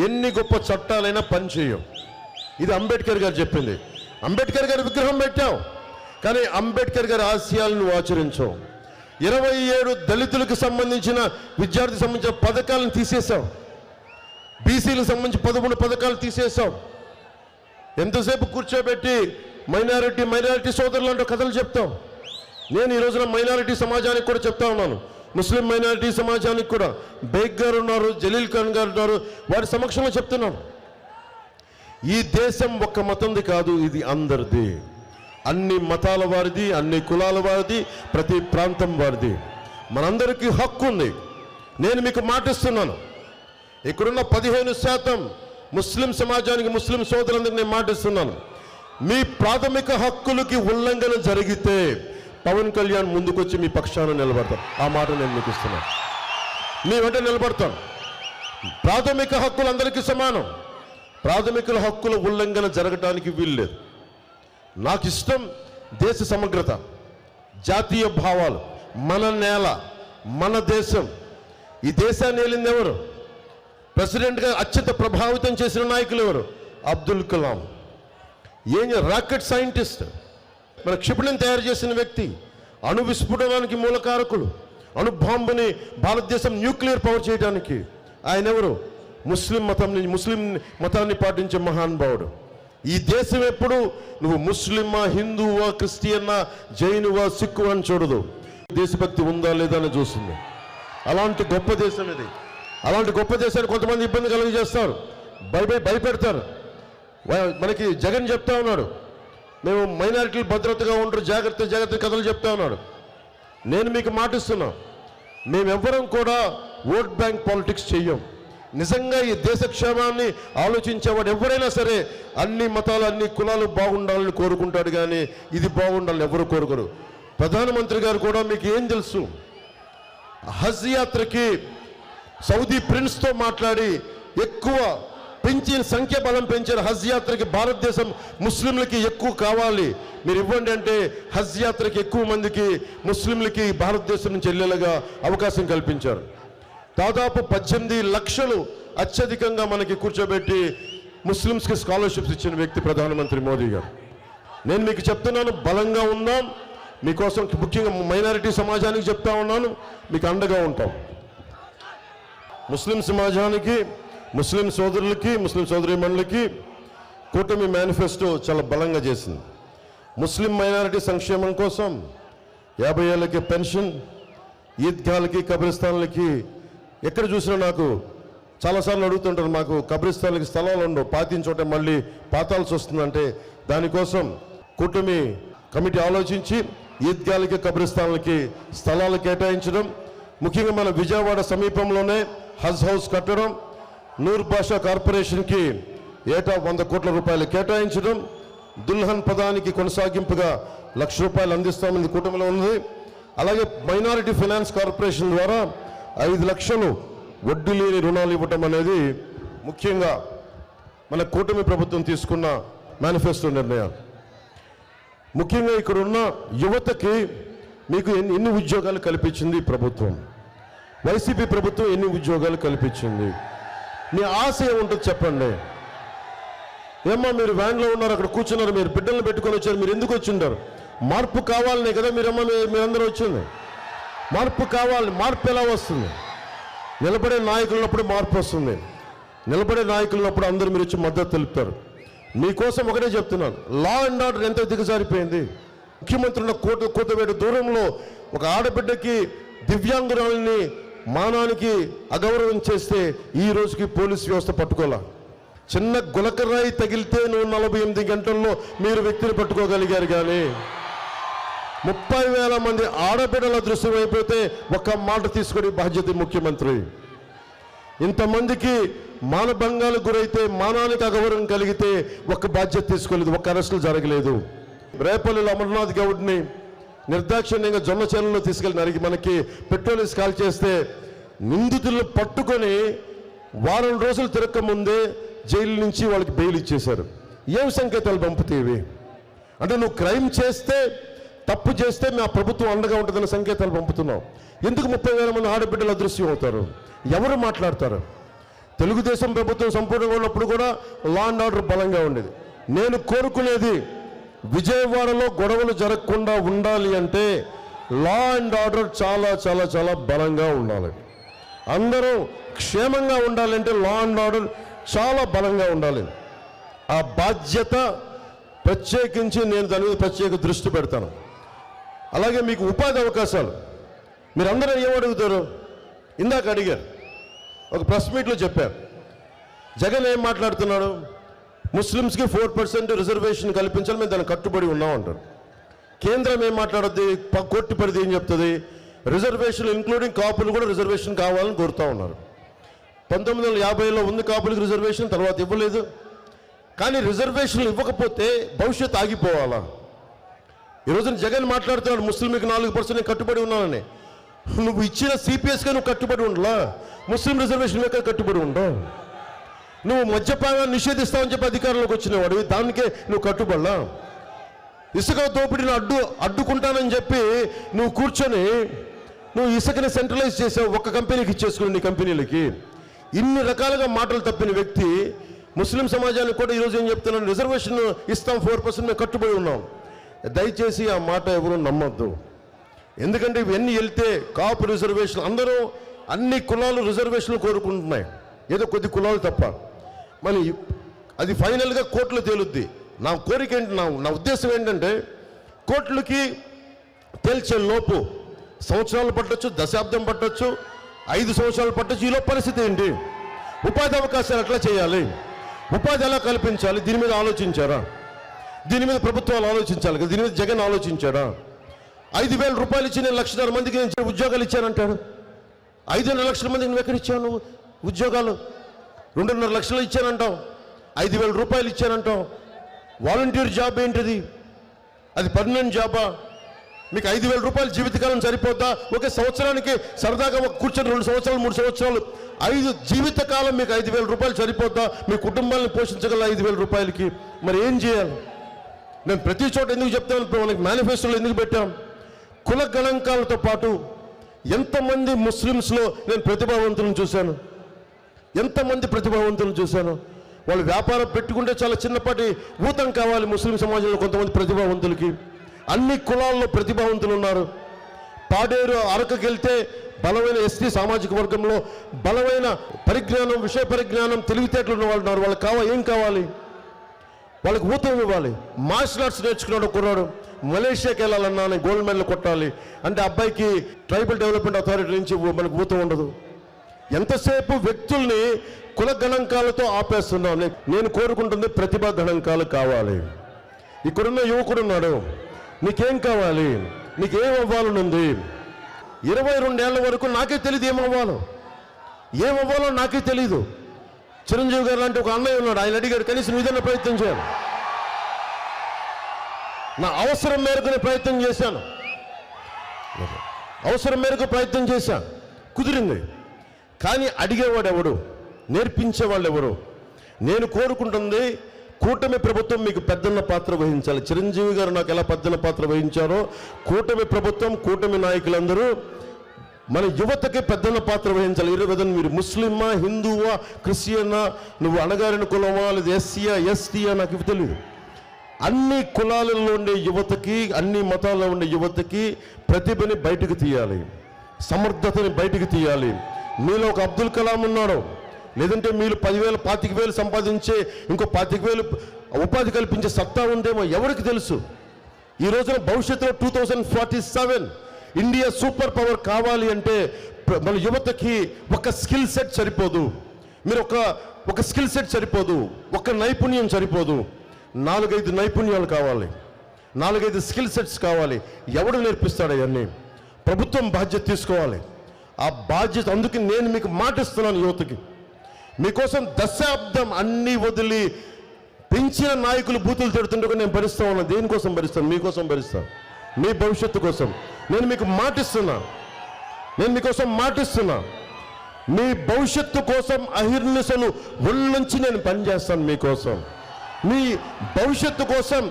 ఎన్ని గొప్ప చట్టాలైనా పనిచేయం. ఇది అంబేద్కర్ గారు చెప్పింది. అంబేద్కర్ గారి విగ్రహం పెట్టావు, కానీ అంబేద్కర్ గారి ఆశయాలను ఆచరించావు. 27 దళితులకు సంబంధించిన విద్యార్థికి సంబంధించిన పథకాలను తీసేశావు, బీసీలకు సంబంధించి 13 పథకాలు తీసేశావు. ఎంతసేపు కూర్చోబెట్టి మైనారిటీ సోదరులు అంటూ కథలు చెప్తాం. నేను ఈ రోజున మైనారిటీ సమాజానికి కూడా చెప్తా ఉన్నాను, ముస్లిం మైనారిటీ సమాజానికి కూడా. బేగ్ గారు ఉన్నారు, జలీల్ ఖాన్ గారు ఉన్నారు, వారి సమక్షంలో చెప్తున్నాను, ఈ దేశం ఒక్క మతంది కాదు, ఇది అందరిది. అన్ని మతాల వారిది, అన్ని కులాల వారిది, ప్రతి ప్రాంతం వారిది. మనందరికీ హక్కు ఉంది. నేను మీకు మాటిస్తున్నాను, ఇక్కడున్న 15% ముస్లిం సమాజానికి, ముస్లిం సోదరులందరికీ నేను మాటిస్తున్నాను, మీ ప్రాథమిక హక్కులకి ఉల్లంఘన జరిగితే పవన్ కళ్యాణ్ ముందుకొచ్చి మీ పక్షాన నిలబడతాం. ఆ మాట నేను మీకు ఇస్తున్నాను, మీ వెంట నిలబడతాను. ప్రాథమిక హక్కులు అందరికీ సమానం. ప్రాథమిక హక్కుల ఉల్లంఘన జరగటానికి వీల్లేదు. నాకు ఇష్టం దేశ సమగ్రత, జాతీయ భావాలు, మన నేల, మన దేశం. ఈ దేశాన్ని ఏలింది ఎవరు? ప్రెసిడెంట్గా అత్యంత ప్రభావితం చేసిన నాయకులు ఎవరు? అబ్దుల్ కలాం. రాకెట్ సైంటిస్ట్, మన క్షిపణిని తయారు చేసిన వ్యక్తి, అణు విస్ఫోటనానికి మూలకారకులు, అణు బాంబుని భారతదేశం న్యూక్లియర్ పవర్ చేయడానికి ఆయన ఎవరు? ముస్లిం మతాన్ని పాటించే మహానుభావుడు. ఈ దేశం ఎప్పుడు నువ్వు ముస్లిమా, హిందువా, క్రిస్టియన్నా, జైనువా, సిక్కు అని చూడదు, దేశభక్తి ఉందా లేదా అని చూస్తుంది. అలాంటి గొప్ప దేశం ఇది. అలాంటి గొప్ప దేశాన్ని కొంతమంది ఇబ్బంది కలిగజేస్తారు, భయపెడతారు. మనకి జగన్ చెప్తా ఉన్నాడు, మేము మైనారిటీలు భద్రతగా ఉండరు, జాగ్రత్త కథలు చెప్తా ఉన్నాడు. నేను మీకు మాటిస్తున్నా, మేమెవ్వరం కూడా ఓట్ బ్యాంక్ పాలిటిక్స్ చెయ్యం. నిజంగా ఈ దేశ క్షేమాన్ని ఆలోచించేవాడు ఎవరైనా సరే అన్ని మతాలు, అన్ని కులాలు బాగుండాలని కోరుకుంటాడు, కానీ ఇది బాగుండాలని ఎవరు కోరుకోరు. ప్రధానమంత్రి గారు కూడా మీకు ఏం తెలుసు, హజ్ యాత్రకి సౌదీ ప్రిన్స్తో మాట్లాడి ఎక్కువ పెంచిన సంఖ్య బలం పెంచారు. హజ్ యాత్రకి భారతదేశం ముస్లింలకి ఎక్కువ కావాలి, మీరు ఇవ్వండి అంటే హజ్ యాత్రకి ఎక్కువ మందికి ముస్లింలకి భారతదేశం నుంచి వెళ్ళేలాగా అవకాశం కల్పించారు. దాదాపు 18 లక్షలు అత్యధికంగా మనకి కూర్చోబెట్టి ముస్లిమ్స్కి స్కాలర్షిప్స్ ఇచ్చిన వ్యక్తి ప్రధానమంత్రి మోదీ గారు. నేను మీకు చెప్తున్నాను, బలంగా ఉందాం, మీకోసం ముఖ్యంగా మైనారిటీ సమాజానికి చెప్తా ఉన్నాను, మీకు అండగా ఉంటాం. ముస్లిం సమాజానికి, ముస్లిం సోదరులకి, ముస్లిం సోదరీమణులకి కూటమి మేనిఫెస్టో చాలా బలంగా చేసింది. ముస్లిం మైనారిటీ సంక్షేమం కోసం 50 ఏళ్ళకి పెన్షన్, ఈద్గాలకి, కబ్రిస్తాన్లకి, ఎక్కడ చూసినా నాకు చాలాసార్లు అడుగుతుంటారు, మాకు కబ్రిస్తాన్లకి స్థలాలు ఉండవు, పాతించోటే మళ్ళీ పాతాల్సి వస్తుందంటే దానికోసం కూటమి కమిటీ ఆలోచించి ఈద్గాలకి, కబ్రిస్తాన్లకి స్థలాలు కేటాయించడం, ముఖ్యంగా మన విజయవాడ సమీపంలోనే హజ్ హౌస్ కట్టడం, నూర్ భాషా కార్పొరేషన్కి ఏటా 100 కోట్ల రూపాయలు కేటాయించడం, దుల్హన్ పదానికి కొనసాగింపుగా ₹1,00,000 అందిస్తామని కూటమిలో ఉంది. అలాగే మైనారిటీ ఫైనాన్స్ కార్పొరేషన్ ద్వారా 5 లక్షలు వడ్డీ లేని రుణాలు ఇవ్వటం అనేది ముఖ్యంగా మన కూటమి ప్రభుత్వం తీసుకున్న మేనిఫెస్టో నిర్ణయాలు. ముఖ్యంగా ఇక్కడ ఉన్న యువతకి మీకు ఎన్ని ఉద్యోగాలు కల్పించింది ప్రభుత్వం? వైసీపీ ప్రభుత్వం ఎన్ని ఉద్యోగాలు కల్పించింది? మీ ఆశ ఏముంటుంది చెప్పండి. ఏమ్మా మీరు వ్యాన్లో ఉన్నారు, అక్కడ కూర్చున్నారు, మీరు బిడ్డలను పెట్టుకొని వచ్చారు, మీరు ఎందుకు వచ్చింటారు? మార్పు కావాలనే కదా మీరందరూ వచ్చింది. మార్పు కావాలి. మార్పు ఎలా వస్తుంది? నిలబడే నాయకులు ఉన్నప్పుడు మార్పు వస్తుంది. నిలబడే నాయకులు ఉన్నప్పుడు అందరూ మీరు వచ్చి మద్దతు తెలుపుతారు. మీకోసం ఒకటే చెప్తున్నాను, లా అండ్ ఆర్డర్ ఎంత దిగజారిపోయింది. ముఖ్యమంత్రి ఉన్న కోతవేట దూరంలో ఒక ఆడబిడ్డకి, దివ్యాంగురాలని మానానికి అగౌరవం చేస్తే ఈ రోజుకి పోలీస్ వ్యవస్థ పట్టుకోలే. చిన్న గులకరాయి తగిలితే నువ్వు 48 గంటల్లో మీరు వ్యక్తిని పట్టుకోగలిగారు. కానీ 30,000 మంది ఆడబిడ్డల దృశ్యం అయిపోతే ఒక్క మాట తీసుకునే బాధ్యత ముఖ్యమంత్రి. ఇంతమందికి మానభంగాలకు గురైతే, మానానికి అగౌరవం కలిగితే ఒక్క బాధ్యత తీసుకోలేదు, ఒక్క అరెస్టులు జరగలేదు. రేపల్లిలో అమర్నాథ్ గౌడ్ని నిర్దాక్షిణ్యంగా జొన్న చేనులో తీసుకెళ్ళి నరికి మనకి పెట్రోల్ కాల్ చేస్తే నిందితులను పట్టుకొని వారం రోజులు తిరక్క ముందే జైలు నుంచి వాళ్ళకి బెయిల్ ఇచ్చేశారు. ఏం సంకేతాలు పంపుతీవి అంటే నువ్వు క్రైమ్ చేస్తే, తప్పు చేస్తే మా ప్రభుత్వం అండగా ఉంటుందన్న సంకేతాలు పంపుతున్నావు. ఎందుకు 30,000 మంది ఆడబిడ్డలు అదృశ్యం అవుతారు? ఎవరు మాట్లాడతారు? తెలుగుదేశం ప్రభుత్వం సంపూర్ణంగా ఉన్నప్పుడు కూడా లా అండ్ ఆర్డర్ బలంగా ఉండేది. నేను కోరుకునేది విజయవాడలో గొడవలు జరగకుండా ఉండాలి అంటే లా అండ్ ఆర్డర్ చాలా చాలా చాలా బలంగా ఉండాలి. అందరూ క్షేమంగా ఉండాలంటే లా అండ్ ఆర్డర్ చాలా బలంగా ఉండాలి. ఆ బాధ్యత ప్రత్యేకించి నేను దాని మీద ప్రత్యేక దృష్టి పెడతాను. అలాగే మీకు ఉపాధి అవకాశాలు, మీరందరూ ఏమడుగుతారు? ఇందాక అడిగారు, ఒక ప్రెస్ మీట్లో చెప్పారు, జగన్ ఏం మాట్లాడుతున్నాడు? ముస్లిమ్స్కి 4% రిజర్వేషన్ కల్పించాలి, మేము దానికి కట్టుబడి ఉన్నాం అంటారు. కేంద్రం ఏం మాట్లాడుద్ది? కోర్టు పరిధి ఏం చెప్తుంది? రిజర్వేషన్ ఇంక్లూడింగ్ కాపులు కూడా రిజర్వేషన్ కావాలని కోరుతూ ఉన్నారు. 1950లో ఉంది కాపులకు రిజర్వేషన్, తర్వాత ఇవ్వలేదు. కానీ రిజర్వేషన్లు ఇవ్వకపోతే భవిష్యత్తు ఆగిపోవాలా? ఈరోజున జగన్ మాట్లాడుతున్నాడు ముస్లింకి 4% కట్టుబడి ఉన్నానని. నువ్వు ఇచ్చిన సిపిఎస్గా నువ్వు కట్టుబడి ఉండలా, ముస్లిం రిజర్వేషన్ ఎక్కడ కట్టుబడి ఉండవు? నువ్వు మద్యపానాన్ని నిషేధిస్తావని చెప్పి అధికారంలోకి వచ్చినవాడు, దానికే నువ్వు కట్టుబడలా. ఇసుక దోపిడీని అడ్డుకుంటానని చెప్పి నువ్వు కూర్చొని నువ్వు ఇసుకని సెంట్రలైజ్ చేసావు, ఒక్క కంపెనీకి ఇచ్చేసుకుని నీ కంపెనీలకి. ఇన్ని రకాలుగా మాటలు తప్పిన వ్యక్తి ముస్లిం సమాజానికి కూడా ఈరోజు ఏం చెప్తున్నాను? రిజర్వేషన్ ఇస్తాం, 4% మేము కట్టుబడి ఉన్నాం. దయచేసి ఆ మాట ఎవరు నమ్మొద్దు. ఎందుకంటే ఇవన్నీ వెళ్తే కాపు రిజర్వేషన్, అందరూ అన్ని కులాలు రిజర్వేషన్లు కోరుకుంటున్నాయి, ఏదో కొద్ది కులాలు తప్ప. మరి అది ఫైనల్గా కోర్టులో తేలుద్ది. నా కోరిక ఏంటి, నా ఉద్దేశం ఏంటంటే కోర్టులకి తేల్చే లోపు సంవత్సరాలు పట్టొచ్చు, దశాబ్దం పట్టొచ్చు, 5 సంవత్సరాలు పట్టొచ్చు. ఈలో పరిస్థితి ఏంటి? ఉపాధి అవకాశాలు ఎట్లా చేయాలి, ఉపాధి ఎలా కల్పించాలి, దీని మీద ఆలోచించారా? దీని మీద ప్రభుత్వాలు ఆలోచించాలి కదా. దీని మీద జగన్ ఆలోచించాడా? 5,000 రూపాయలు ఇచ్చి నేను 1,50,000 మందికి నేను ఉద్యోగాలు ఇచ్చానంటాడు. 5,5 లక్షల మందికి నువ్వు ఎక్కడ ఇచ్చావు? నువ్వు ఉద్యోగాలు 2.5 లక్షలు ఇచ్చానంటావు, 5,000 రూపాయలు ఇచ్చానంటావు. వాలంటీర్ జాబ్ ఏంటిది? అది పర్మనెంట్ జాబా? మీకు 5,000 రూపాయలు జీవితకాలం సరిపోద్దా? ఒకే సంవత్సరానికి సరదాగా ఒక కూర్చొని 2 సంవత్సరాలు 3 సంవత్సరాలు జీవితకాలం మీకు 5,000 రూపాయలు సరిపోద్దా? మీ కుటుంబాలను పోషించగల 5,000 రూపాయలకి మరి ఏం చేయాలి? నేను ప్రతి చోట ఎందుకు చెప్తాను, మనకి మేనిఫెస్టోలో ఎందుకు పెట్టాం? కుల గణాంకాలతో పాటు ఎంతమంది ముస్లిమ్స్లో నేను ప్రతిభావంతులను చూశాను, ఎంతమంది ప్రతిభావంతులను చూశాను. వాళ్ళు వ్యాపారం పెట్టుకుంటే చాలా చిన్నపాటి ఊతం కావాలి. ముస్లిం సమాజంలో కొంతమంది ప్రతిభావంతులకి అన్ని కులాల్లో ప్రతిభావంతులు ఉన్నారు. పాడేరు అరకుకి వెళ్తే బలమైన ఎస్టీ సామాజిక వర్గంలో బలమైన పరిజ్ఞానం, విషయ పరిజ్ఞానం, తెలివితేటలు ఉన్న వాళ్ళు ఉన్నారు. వాళ్ళకి ఏం కావాలి? వాళ్ళకి ఊతం ఇవ్వాలి. మార్షల్ ఆర్ట్స్ నేర్చుకున్నాడు కుర్రాడు, మలేషియాకి వెళ్ళాలన్నా గోల్డ్ మెడల్ కొట్టాలి అంటే అబ్బాయికి ట్రైబల్ డెవలప్మెంట్ అథారిటీ నుంచి మనకు ఊతం ఉండదు. ఎంతసేపు వ్యక్తుల్ని కుల గణాంకాలతో ఆపేస్తున్నాం. నేను కోరుకుంటుంది ప్రతిభా గణాంకాలు కావాలి. ఇక్కడున్న యువకుడున్నాడు, నీకేం కావాలి, నీకేం అవ్వాలనుంది? 22 ఏళ్ల వరకు నాకే తెలియదు ఏమవ్వాలో నాకే తెలీదు. చిరంజీవి గారు లాంటి ఒక అన్నయ్య ఉన్నాడు, ఆయన అడిగాడు కనీసం ఏదైనా ప్రయత్నం చేయాలి. నా అవసరం మేరకు ప్రయత్నం చేశాను, అవసరం మేరకు ప్రయత్నం చేశాను, కుదిరింది. కానీ అడిగేవాడు ఎవడు, నేర్పించేవాళ్ళు ఎవరు? నేను కోరుకుంటుంది కూటమి ప్రభుత్వం మీకు పెద్దన్న పాత్ర వహించాలి. చిరంజీవి గారు నాకు ఎలా పెద్దన్న పాత్ర వహించారో కూటమి ప్రభుత్వం, కూటమి నాయకులందరూ మన యువతకి పెద్దన్న పాత్ర వహించాలి. ఈరోజు మీరు ముస్లిమా, హిందువా, క్రిస్టియనా, నువ్వు అణగారిన కులమా, లేదా ఎస్సీయా, ఎస్టీయా, నాకు ఇవి తెలియదు. అన్ని కులాలలో ఉండే యువతకి, అన్ని మతాల్లో ఉండే యువతకి ప్రతిభని బయటకు తీయాలి, సమర్థతని బయటకు తీయాలి. మీలో ఒక అబ్దుల్ కలాం ఉన్నాడు, లేదంటే మీరు 10,000 25,000 సంపాదించే ఇంకో 25,000 ఉపాధి కల్పించే సత్తా ఉందేమో ఎవరికి తెలుసు? ఈ రోజున భవిష్యత్తులో 2047 ఇండియా సూపర్ పవర్ కావాలి అంటే మన యువతకి ఒక స్కిల్ సెట్ సరిపోదు. మీరు ఒక స్కిల్ సెట్ సరిపోదు, ఒక నైపుణ్యం సరిపోదు, 4-5 నైపుణ్యాలు కావాలి, 4-5 స్కిల్ సెట్స్ కావాలి. ఎవడు నేర్పిస్తాడు అవన్నీ? ప్రభుత్వం బాధ్యత తీసుకోవాలి. ఆ బాధ్యత, అందుకే నేను మీకు మాటిస్తున్నాను యువతకి, మీకోసం దశాబ్దం అన్ని వదిలి పెంచిన నాయకులు బూతులు తిడుతుంటే నేను భరిస్తా ఉన్నాను. దేనికోసం భరిస్తాను? మీకోసం భరిస్తాను, మీ భవిష్యత్తు కోసం. నేను మీకు మాటిస్తున్నా, మీకోసం మాటిస్తున్నా, మీ భవిష్యత్తు కోసం అహిర్నిశలు ఒళ్ళుంచి నేను పనిచేస్తాను మీకోసం. మీ భవిష్యత్తు కోసం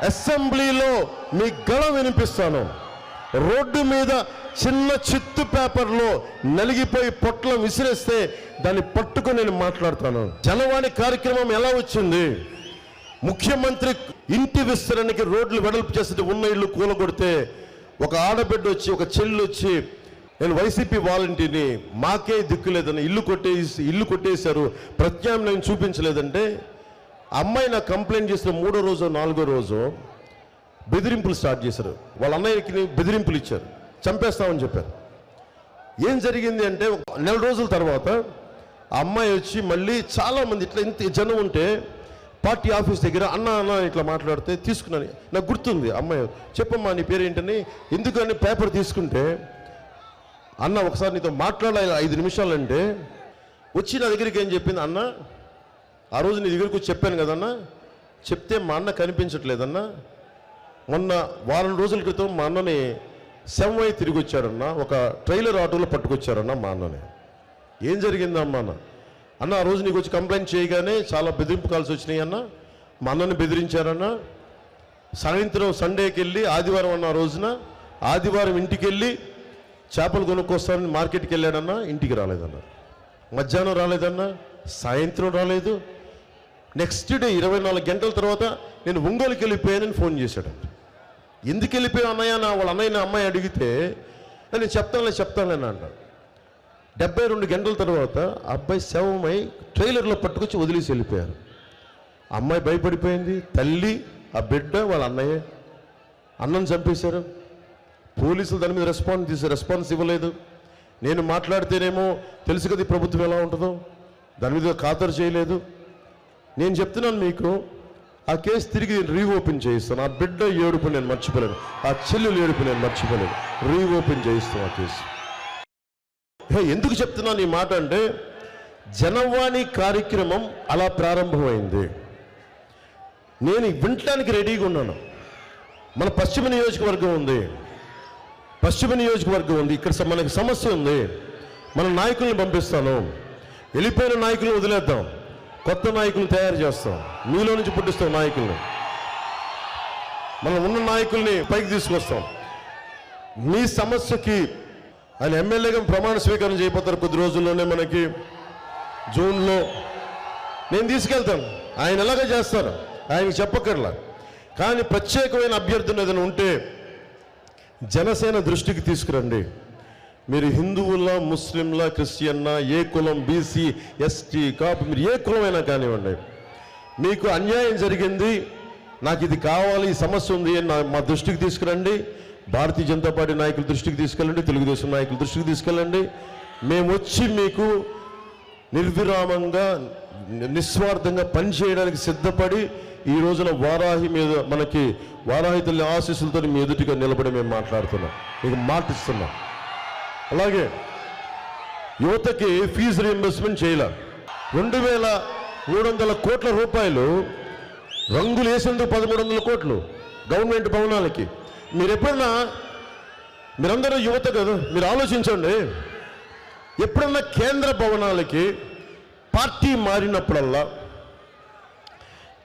అసెంబ్లీలో మీ గళం వినిపిస్తాను. రోడ్డు మీద చిన్న చిత్తు పేపర్లో నలిగిపోయి పొట్లం విసిరేస్తే దాన్ని పట్టుకొని నేను మాట్లాడతాను. జనవాణి కార్యక్రమం ఎలా వచ్చింది? ముఖ్యమంత్రి ఇంటి విస్తరణకి రోడ్లు వెడల్పు చేస్తే ఉన్న ఇల్లు కూలగొడితే ఒక ఆడబిడ్డ వచ్చి, ఒక చెల్లి వచ్చి, నేను వైసీపీ వాలంటీర్ని, మాకే దిక్కు లేదని ఇల్లు కొట్టేశారు, ప్రత్యామ్నాయం చూపించలేదంటే అమ్మాయి నాకు కంప్లైంట్ చేసిన 3వ రోజు 4వ రోజు బెదిరింపులు స్టార్ట్ చేశారు. వాళ్ళ అన్నయ్యకి బెదిరింపులు ఇచ్చారు, చంపేస్తామని చెప్పారు. ఏం జరిగింది అంటే 1 నెల రోజుల తర్వాత ఆ అమ్మాయి వచ్చి మళ్ళీ చాలామంది ఇట్లా ఇంత జనం ఉంటే పార్టీ ఆఫీస్ దగ్గర అన్న ఇట్లా మాట్లాడితే తీసుకున్నాను. నాకు గుర్తుంది, అమ్మాయి చెప్పమ్మా నీ పేరు ఏంటని. ఎందుకని పేపర్ తీసుకుంటే, అన్న ఒకసారి నీతో మాట్లాడాలి 5 నిమిషాలంటే వచ్చి నా దగ్గరికి ఏం చెప్పింది, అన్న ఆ రోజు నీ దగ్గరికి వచ్చి చెప్పాను కదన్నా, చెప్తే మా అన్న కనిపించట్లేదన్నా, మొన్న వారం రోజుల క్రితం మా అన్నని శవమై తిరిగి వచ్చాడన్న, ఒక ట్రైలర్ ఆటోలో పట్టుకొచ్చారన్న మా అన్నని. ఏం జరిగిందమ్మా అన్న ఆ రోజు నీకు వచ్చి కంప్లైంట్ చేయగానే చాలా బెదిరింపు కాల్స్ వచ్చినాయి అన్న, మా అన్నని బెదిరించారన్న. సాయంత్రం సండేకి వెళ్ళి ఆదివారం అన్న రోజున ఆదివారం ఇంటికి వెళ్ళి చేపలు కొనుక్కొస్తానని మార్కెట్కి వెళ్ళాడన్న, ఇంటికి రాలేదన్న. మధ్యాహ్నం రాలేదన్న, సాయంత్రం రాలేదు. నెక్స్ట్ డే 24 గంటల తర్వాత నేను ఒంగోలుకి వెళ్ళిపోయానని ఫోన్ చేశాడు. ఎందుకు వెళ్ళిపోయావు అన్నయ్య? వాళ్ళ అన్నయ్య అమ్మాయి అడిగితే నేను చెప్తానులే అంటాడు. 72 గంటల తర్వాత అబ్బాయి శవమై ట్రైలర్లో పట్టుకొచ్చి వదిలేసి వెళ్ళిపోయారు. అమ్మాయి భయపడిపోయింది, తల్లి, ఆ బిడ్డ, వాళ్ళ అన్నయ్య. అన్నను చంపేశారు. పోలీసులు దాని మీద రెస్పాన్స్ ఇవ్వలేదు. నేను మాట్లాడితేనేమో తెలుసు కదా ప్రభుత్వం ఎలా ఉంటుందో, దాని మీద ఖాతరు చేయలేదు. నేను చెప్తున్నాను మీకు, ఆ కేసు తిరిగి రీఓపెన్ చేయిస్తాను. ఆ బిడ్డ ఏడుపు నేను మర్చిపోలేను, ఆ చెల్లెలు ఏడుపు నేను మర్చిపోలేను. రీఓపెన్ చేయిస్తాను ఆ కేసు. ఎందుకు చెప్తున్నాను ఈ మాట అంటే, జనవాణి కార్యక్రమం అలా ప్రారంభమైంది. నేను వినటానికి రెడీగా ఉన్నాను. మన పశ్చిమ నియోజకవర్గం ఉంది, ఇక్కడ మనకి సమస్య ఉంది. మన నాయకుల్ని పంపిస్తాను, వెళ్ళిపోయిన నాయకులను వదిలేద్దాం, కొత్త నాయకులను తయారు చేస్తాం, మీలో నుంచి పుట్టిస్తాం నాయకుల్ని, మనం ఉన్న నాయకుల్ని పైకి తీసుకొస్తాం. మీ సమస్యకి ఆయన ఎమ్మెల్యేగా ప్రమాణ స్వీకారం చేయబోతారు కొద్ది రోజుల్లోనే, మనకి జూన్లో. నేను తీసుకెళ్తాను, ఆయన ఎలాగ చేస్తారు ఆయనకి చెప్పక్కర్లా. కానీ ప్రత్యేకమైన అభ్యర్థులు ఏదైనా ఉంటే జనసేన దృష్టికి తీసుకురండి. మీరు హిందువులా, ముస్లింలా, క్రిస్టియన్నా, ఏ కులం, బీసీ, ఎస్టీ, కాపు, మీరు ఏ కులమైనా కానివ్వండి, మీకు అన్యాయం జరిగింది, నాకు ఇది కావాలి, ఈ సమస్య ఉంది అని మా దృష్టికి తీసుకురండి. భారతీయ జనతా పార్టీ నాయకుల దృష్టికి తీసుకెళ్ళండి, తెలుగుదేశం నాయకుల దృష్టికి తీసుకెళ్ళండి. మేము వచ్చి మీకు నిర్విరామంగా, నిస్వార్థంగా పనిచేయడానికి సిద్ధపడి ఈ రోజున వారాహి మీద, మనకి వారాహి తల్లి ఆశీస్సులతో మీ ఎదుటిగా నిలబడి మేము మాట్లాడుతున్నాం, మీకు మాటిస్తున్నాం. అలాగే యువతకి ఫీజు రీయింబర్స్మెంట్ చేయాల. 2300 కోట్ల రూపాయలు రంగులు వేసేందుకు 1300 కోట్లు గవర్నమెంట్ భవనాలకి. మీరు ఎప్పుడన్నా, మీరందరూ యువత కదా, మీరు ఆలోచించండి, ఎప్పుడన్నా కేంద్ర భవనాలకి పార్టీ మారినప్పుడల్లా,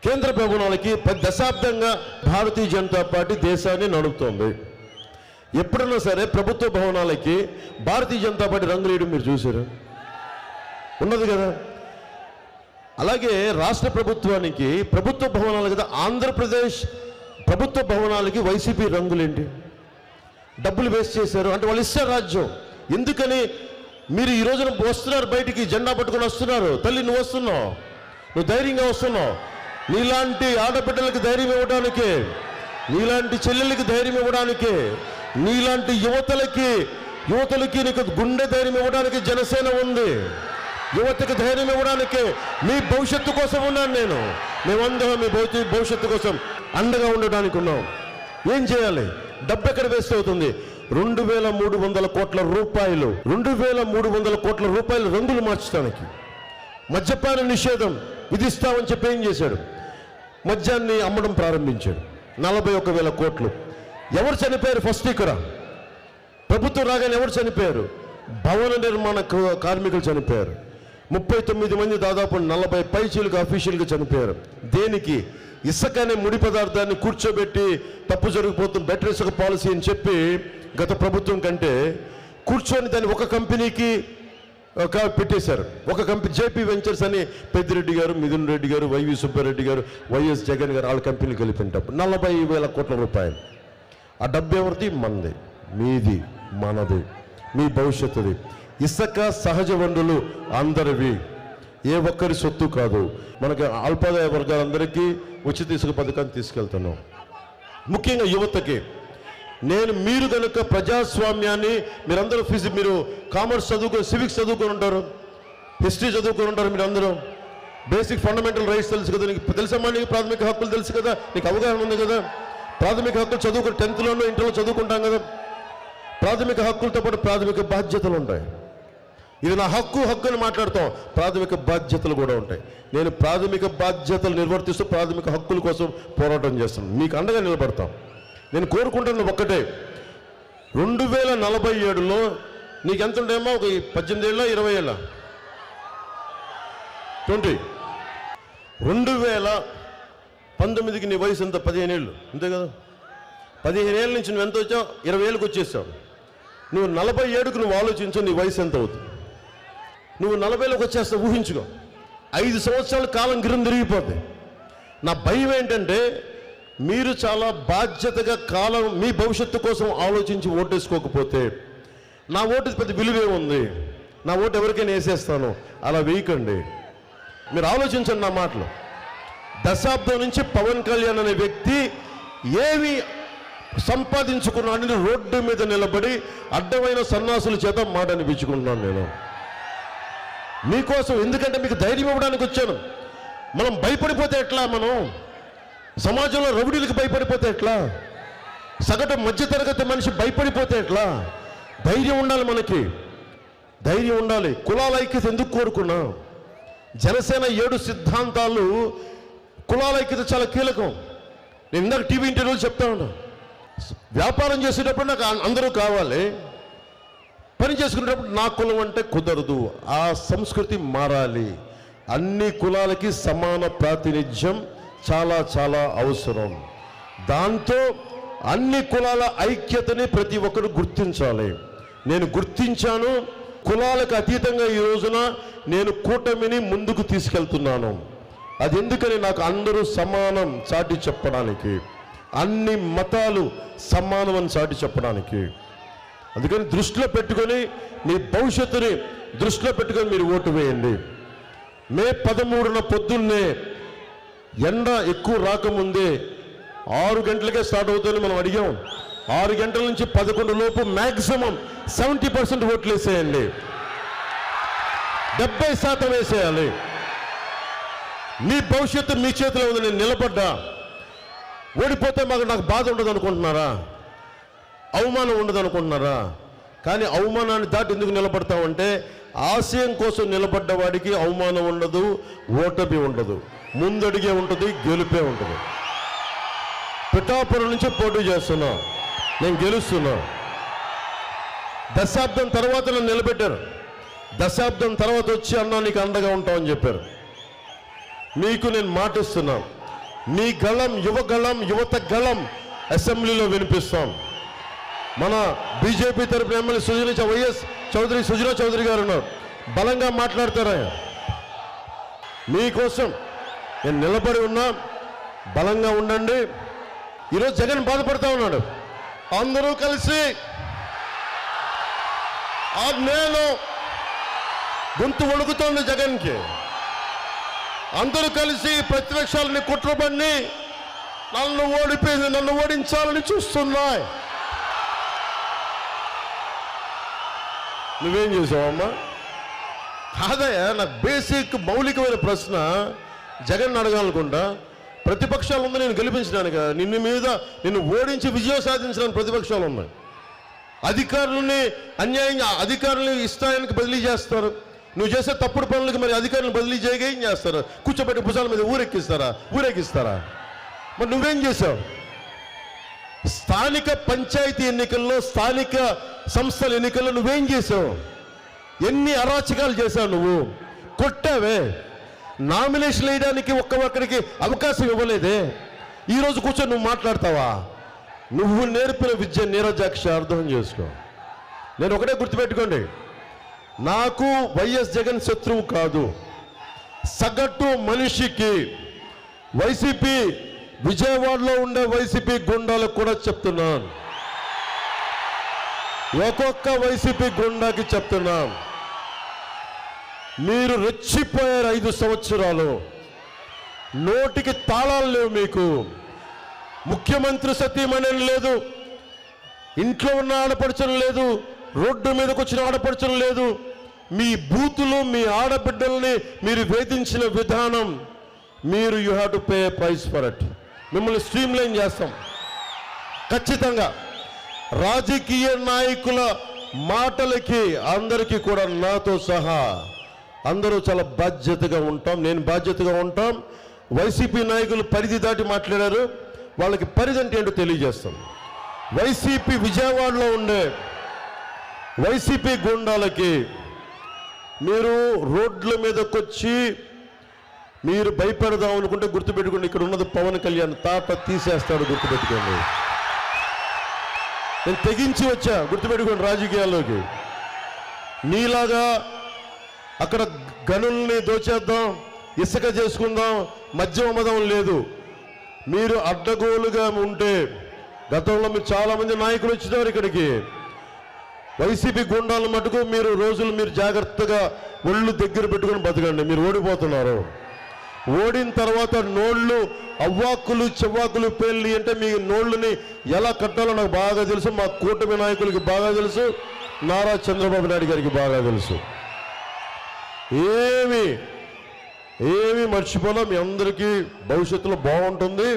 కేంద్ర భవనాలకి 10 దశాబ్దంగా భారతీయ జనతా పార్టీ దేశాన్ని నడుపుతోంది. ఎప్పుడన్నా సరే ప్రభుత్వ భవనాలకి భారతీయ జనతా పార్టీ రంగులు వేయడం మీరు చూసారు? ఉన్నది కదా. అలాగే రాష్ట్ర ప్రభుత్వానికి ప్రభుత్వ భవనాలు కదా, ఆంధ్రప్రదేశ్ ప్రభుత్వ భవనాలకి వైసీపీ రంగులేంటి? డబ్బులు వేస్ట్ చేశారు అంటే వాళ్ళు ఇస్తారు రాజ్యం. ఎందుకని మీరు ఈ రోజున వస్తున్నారు, బయటికి జెండా పట్టుకొని వస్తున్నారు. తల్లి నువ్వు వస్తున్నావు, నువ్వు ధైర్యంగా వస్తున్నావు. నీలాంటి ఆడబిడ్డలకు ధైర్యం ఇవ్వడానికి, నీలాంటి చెల్లెలకి ధైర్యం ఇవ్వడానికి, నీలాంటి యువతలకి నీకు గుండె ధైర్యం ఇవ్వడానికి జనసేన ఉంది. యువతకి ధైర్యం ఇవ్వడానికి, మీ భవిష్యత్తు కోసం ఉన్నాను నేను. మేమందరం మీ భవిష్యత్తు కోసం అండగా ఉండడానికి ఉన్నాం. ఏం చేయాలి? డబ్బు ఎక్కడ వేస్ట్ అవుతుంది? 2300 కోట్ల రూపాయలు, 2300 కోట్ల రూపాయలు రంగులు మార్చడానికి. మద్యపాన నిషేధం విధిస్తామని చెప్పి ఏం చేశాడు? మద్యాన్ని అమ్మడం ప్రారంభించాడు. 41,000 కోట్లు. ఎవరు చనిపోయారు ఫస్ట్? ఇక్కడ ప్రభుత్వం రాగానే ఎవరు చనిపోయారు? భవన నిర్మాణ కార్మికులు చనిపోయారు. 39 మంది, దాదాపు 40 పైచీలకు అఫీషియల్గా చనిపోయారు. దేనికి? ఇసుక అనే ముడి పదార్థాన్ని కూర్చోబెట్టి తప్పు జరిగిపోతుంది, బెటర్ ఇసుక పాలసీ అని చెప్పి గత ప్రభుత్వం కంటే కూర్చొని దాన్ని ఒక కంపెనీకి పెట్టేశారు. ఒక కంపెనీ జేపీ వెంచర్స్ అని పెద్దిరెడ్డి గారు, మిథున్ రెడ్డి గారు, వైవి సుబ్బారెడ్డి గారు, వైఎస్ జగన్ గారు వాళ్ళ కంపెనీకి వెళ్ళిపోయినప్పుడు 40,000 కోట్ల రూపాయలు. ఆ డబ్బు ఎవరిది? మనది, మీది, మనది, మీ భవిష్యత్తుది. ఇసుక సహజ వనరులు అందరివి, ఏ ఒక్కరి సొత్తు కాదు. మనకి అల్పాదాయ వర్గాలందరికీ ఉచిత ఇసుక పథకాన్ని తీసుకెళ్తున్నాం. ముఖ్యంగా యువతకి మీరు కనుక ప్రజాస్వామ్యాన్ని, మీరందరూ మీరు కామర్స్ చదువుకొని, సివిక్స్ చదువుకొని ఉంటారు, హిస్టరీ చదువుకొని ఉంటారు, మీరందరూ బేసిక్ ఫండమెంటల్ రైట్స్ తెలుసు కదా, నీకు తెలుసమ్మా, నీకు ప్రాథమిక హక్కులు తెలుసు కదా, నీకు అవగాహన ఉంది కదా. ప్రాథమిక హక్కులు చదువుకుని 10th ఇంటర్లో చదువుకుంటాం కదా. ప్రాథమిక హక్కులతో పాటు ప్రాథమిక బాధ్యతలు ఉంటాయి. ఇది నా హక్కు అని మాట్లాడుతాం, ప్రాథమిక బాధ్యతలు కూడా ఉంటాయి. నేను ప్రాథమిక బాధ్యతలు నిర్వర్తిస్తూ ప్రాథమిక హక్కుల కోసం పోరాటం చేస్తున్నాను, మీకు అండగా నిలబడతాం. నేను కోరుకుంటున్న ఒక్కటే, 2047లో నీకు ఎంత ఉంటాయేమో, ఒక 18 ఏళ్ళ 20 ఏళ్ళ 20, 2019కి నీ వయసు ఎంత? 15 ఏళ్ళు, అంతే కదా. 15 ఏళ్ళ నుంచి నువ్వు ఎంత వచ్చావు? 20 ఏళ్ళకి వచ్చేసావు. నువ్వు 47కు నువ్వు ఆలోచించు, నీ వయసు ఎంత అవుతుంది? నువ్వు 40లోకి వచ్చేస్తావు, ఊహించుకో. 5 సంవత్సరాల కాలం గిరం తిరిగిపోద్ది. నా భయం ఏంటంటే, మీరు చాలా బాధ్యతగా కాలం, మీ భవిష్యత్తు కోసం ఆలోచించి ఓటేసుకోకపోతే, నా ఓటు పెద్ద విలువే ఉంది, నా ఓటు ఎవరికైనా వేసేస్తాను, అలా వేయకండి. మీరు ఆలోచించండి నా మాటలు. దశాబ్దం నుంచి పవన్ కళ్యాణ్ అనే వ్యక్తి ఏమి సంపాదించుకున్నాడని రోడ్డు మీద నిలబడి అడ్డమైన సన్నాసుల చేత మాట అనిపించుకుంటున్నాను నేను మీకోసం. ఎందుకంటే మీకు ధైర్యం ఇవ్వడానికి వచ్చాను. మనం భయపడిపోతే ఎట్లా? మనం సమాజంలో రౌడీలకు భయపడిపోతే ఎట్లా? సగటు మధ్యతరగతి మనిషి భయపడిపోతే ఎట్లా? ధైర్యం ఉండాలి, మనకి ధైర్యం ఉండాలి. కులాల ఐక్యత ఎందుకు కోరుకున్నా? జనసేన 7 సిద్ధాంతాలు, కులాల ఐక్యత చాలా కీలకం. నేను ఇందాక టీవీ ఇంటర్వ్యూలు చెప్తా ఉన్నా, వ్యాపారం చేసేటప్పుడు నాకు అందరూ కావాలి, పని చేసుకునేటప్పుడు నా కులం అంటే కుదరదు. ఆ సంస్కృతి మారాలి. అన్ని కులాలకి సమాన ప్రాతినిధ్యం చాలా చాలా అవసరం. దాంతో అన్ని కులాల ఐక్యతని ప్రతి ఒక్కరు గుర్తించాలి. నేను గుర్తించాను. కులాలకు అతీతంగా ఈ రోజున నేను కూటమిని ముందుకు తీసుకెళ్తున్నాను. అది ఎందుకని నాకు అందరూ సమానం చాటి చెప్పడానికి, అన్ని మతాలు సమానం అని చాటి చెప్పడానికి. అందుకని దృష్టిలో పెట్టుకొని మీ భవిష్యత్తుని దృష్టిలో పెట్టుకొని మీరు ఓటు వేయండి. మే 13న పొద్దున్నే ఎండ ఎక్కువ రాకముందే 6 గంటలకే స్టార్ట్ అవుతుందని మనం అడిగాం. 6 గంటల నుంచి 11 లోపు మ్యాక్సిమం 70% ఓట్లు వేసేయండి. 70% వేసేయాలి. మీ భవిష్యత్తు మీ చేతిలో ఉంది. నేను నిలబడ్డా. ఓడిపోతే నాకు బాధ ఉండదు అనుకుంటున్నారా? అవమానం ఉండదు అనుకుంటున్నారా? కానీ అవమానాన్ని దాటి ఎందుకు నిలబడతామంటే ఆశయం కోసం నిలబడ్డ వాడికి అవమానం ఉండదు, ఓటమి ఉండదు, ముందడిగే ఉంటుంది, గెలుపే ఉంటుంది. పిఠాపురం నుంచి పోటీ చేస్తున్నా, నేను గెలుస్తున్నా. దశాబ్దం తర్వాత నన్ను నిలబెట్టారు. దశాబ్దం తర్వాత వచ్చి అన్నా నీకు అండగా ఉంటామని చెప్పారు. మీకు నేను మాటిస్తున్నా, మీ గళం యువత గళం అసెంబ్లీలో వినిపిస్తాం. మన బీజేపీ తరపున ఎమ్మెల్యే వైఎస్ సుజనా చౌదరి గారు ఉన్నారు, బలంగా మాట్లాడతారా? మీకోసం నేను నిలబడి ఉన్నా, బలంగా ఉండండి. ఈరోజు జగన్ బాధపడతా ఉన్నాడు. అందరూ కలిసి నేను గొంతు వణుకుతోంది జగన్కి. అందరూ కలిసి ప్రతిపక్షాలని కుట్రబడి నన్ను ఓడించాలని చూస్తున్నాయి. నువ్వేం చేసావమ్మా? కాదయ్యా, నాకు బేసిక్ మౌలికమైన ప్రశ్న జగన్ అడగాలనుకుంటా. ప్రతిపక్షాలు ఉంది నేను గెలిపించడానికి, నిన్ను ఓడించి విజయం సాధించడానికి ప్రతిపక్షాలు ఉన్నాయి. అధికారులని అన్యాయంగా అధికారులని ఇష్టానికి బదిలీ చేస్తారు. నువ్వు చేసే తప్పుడు పనులకి మరి అధికారులను బదిలీ చేయగా ఏం చేస్తారు? కూర్చోబెట్టి భుజాల మీద ఊరేగిస్తారా? మరి నువ్వేం చేసావు? స్థానిక పంచాయతీ ఎన్నికల్లో, స్థానిక సంస్థల ఎన్నికల్లో నువ్వేం చేసావు? ఎన్ని అరాచకాలు చేశావు? నువ్వు కొట్టావే. నామినేషన్ వేయడానికి ఒక్కరికి అవకాశం ఇవ్వలేదే. ఈరోజు కూర్చొని నువ్వు మాట్లాడతావా? నువ్వు నేర్పిన విద్య నీరజాక్ష అర్థం చేసుకో. నేను ఒకటే గుర్తుపెట్టుకోండి, నాకు వైఎస్ జగన్ శత్రువు కాదు. సగటు మనిషికి వైసీపీ విజయవాడలో ఉండే వైసీపీ గుండాలకు కూడా చెప్తున్నాను, ఒక్కొక్క వైసీపీ గుండాకి చెప్తున్నాను, మీరు రెచ్చిపోయారు. 5 సంవత్సరాలు నోటికి తాళాలు లేవు. మీకు ముఖ్యమంత్రి సతీమణి లేదు, ఇంట్లో ఉన్న ఆడపడుచడం లేదు, రోడ్డు మీదకి వచ్చిన ఆడపడుచడం లేదు. మీ బూతులు, మీ ఆడబిడ్డల్ని మీరు వేధించిన విధానం, మీరు you have to pay price for it. మిమ్మల్ని స్ట్రీమ్లైన్ చేస్తాం ఖచ్చితంగా. రాజకీయ నాయకుల మాటలకి అందరికీ కూడా నాతో సహా అందరూ చాలా బాధ్యతగా ఉంటాం. నేను బాధ్యతగా ఉంటాం. వైసీపీ నాయకులు పరిధి దాటి మాట్లాడారు, వాళ్ళకి పరిధి అంటే ఏంటో తెలియజేస్తాం. వైసీపీ విజయవాడలో ఉండే వైసీపీ గుండాలకి మీరు రోడ్ల మీదకి వచ్చి మీరు భయపెడదాం అనుకుంటే గుర్తుపెట్టుకోండి, ఇక్కడ ఉన్నది పవన్ కళ్యాణ్, తాట తీసేస్తాడు. గుర్తుపెట్టుకోండి, నేను తెగించి వచ్చా. గుర్తుపెట్టుకోండి, రాజకీయాల్లోకి నీలాగా అక్కడ గనుల్ని దోచేద్దాం, ఇసుక చేసుకుందాం, మద్యం అమ్మదం లేదు. మీరు అడ్డగోలుగా ఉంటే, గతంలో మీరు చాలామంది నాయకులు వచ్చినారు ఇక్కడికి, వైసీపీ గుండాల మటుకు మీరు జాగ్రత్తగా ఒళ్ళు దగ్గర పెట్టుకొని బతకండి. మీరు ఓడిపోతున్నారు. ఓడిన తర్వాత నోళ్ళు అవ్వాకులు చెవ్వాకులు పేర్లు అంటే మీ నోళ్ళని ఎలా కట్టాలో నాకు బాగా తెలుసు, మా కూటమి నాయకులకి బాగా తెలుసు, నారా చంద్రబాబు నాయుడు గారికి బాగా తెలుసు. ఏమి మర్చిపోలా. మీ అందరికీ భవిష్యత్తులో బాగుంటుంది.